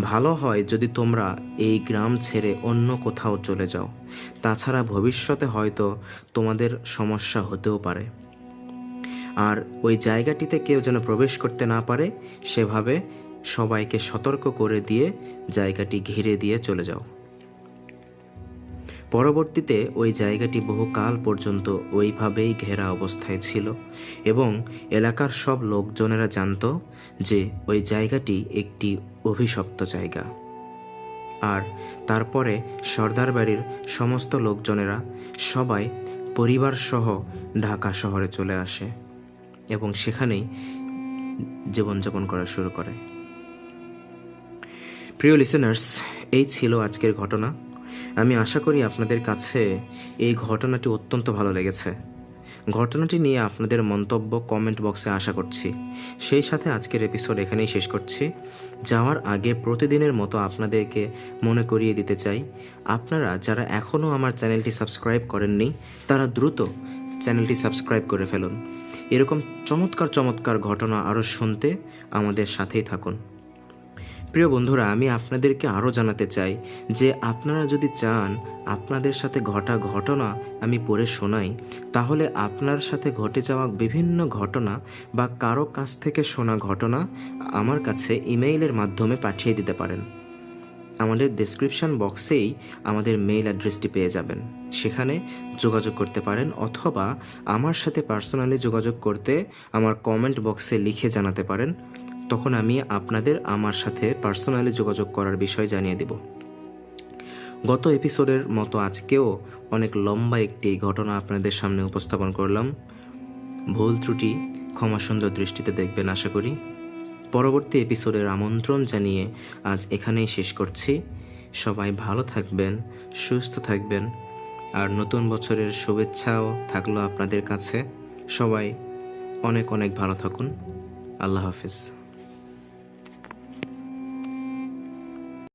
ভালো হয় যদি তোমরা এই গ্রাম ছেড়ে অন্য কোথাও চলে যাও, তাছাড়া ভবিষ্যতে হয়তো তোমাদের সমস্যা হতেও পারে। আর ওই জায়গাটিতে কেউ যেন প্রবেশ করতে না পারে সেভাবে সবাইকে সতর্ক করে দিয়ে জায়গাটি ঘিরে দিয়ে চলে যাও। পরবর্তীতে ওই জায়গাটি বহুকাল পর্যন্ত ওইভাবেই ঘেরা অবস্থায় ছিল এবং এলাকার সব লোকজনেরা জানত যে ওই জায়গাটি একটি অভিশপ্ত জায়গা। আর তারপরে সর্দার বাড়ির সমস্ত লোকজনেরা সবাই পরিবার সহ ঢাকা শহরে চলে আসে এবং সেখানেই জীবনযাপন করা শুরু করে। প্রিয় লিসেনার্স, এই ছিল আজকের ঘটনা। আমি আশা করি আপনাদের কাছে এই ঘটনাটি অত্যন্ত ভালো লেগেছে। ঘটনাটি নিয়ে আপনাদের মন্তব্য কমেন্ট বক্সে আশা করছি। সেই সাথে আজকের এপিসোড এখানেই শেষ করছি। যাওয়ার আগে প্রতিদিনের মতো আপনাদেরকে মনে করিয়ে দিতে চাই, আপনারা যারা এখনও আমার চ্যানেলটি সাবস্ক্রাইব করেননি তারা দ্রুত চ্যানেলটি সাবস্ক্রাইব করে ফেলুন। এরকম চমৎকার ঘটনা আরও শুনতে আমাদের সাথেই থাকুন। প্রিয় বন্ধুরা, আমি আপনাদেরকে আরও জানাতে চাই যে আপনারা যদি চান আপনাদের সাথে ঘটা ঘটনা আমি পড়ে শোনাই, তাহলে আপনার সাথে ঘটে যাওয়া বিভিন্ন ঘটনা বা কারো কাছ থেকে শোনা ঘটনা আমার কাছে ইমেইলের মাধ্যমে পাঠিয়ে দিতে পারেন। আমাদের ডেসক্রিপশন বক্সেই আমাদের মেইল অ্যাড্রেসটি পেয়ে যাবেন, সেখানে যোগাযোগ করতে পারেন, অথবা আমার সাথে পার্সোনালি যোগাযোগ করতে আমার কমেন্ট বক্সে লিখে জানাতে পারেন। তখন আমি আপনাদের আমার সাথে পার্সোনালি যোগাযোগ করার বিষয় জানিয়ে দেব। গত এপিসোডের মতো আজকেও অনেক লম্বা একটি ঘটনা আপনাদের সামনে উপস্থাপন করলাম। ভুল ত্রুটি ক্ষমা সুন্দর দৃষ্টিতে দেখবেন আশা করি। পরবর্তী এপিসোডের আমন্ত্রণ জানিয়ে আজ এখানেই শেষ করছি। সবাই ভালো থাকবেন, সুস্থ থাকবেন, আর নতুন বছরের শুভেচ্ছাও থাকলো আপনাদের কাছে। সবাই অনেক ভালো থাকুন। আল্লাহ হাফিজ।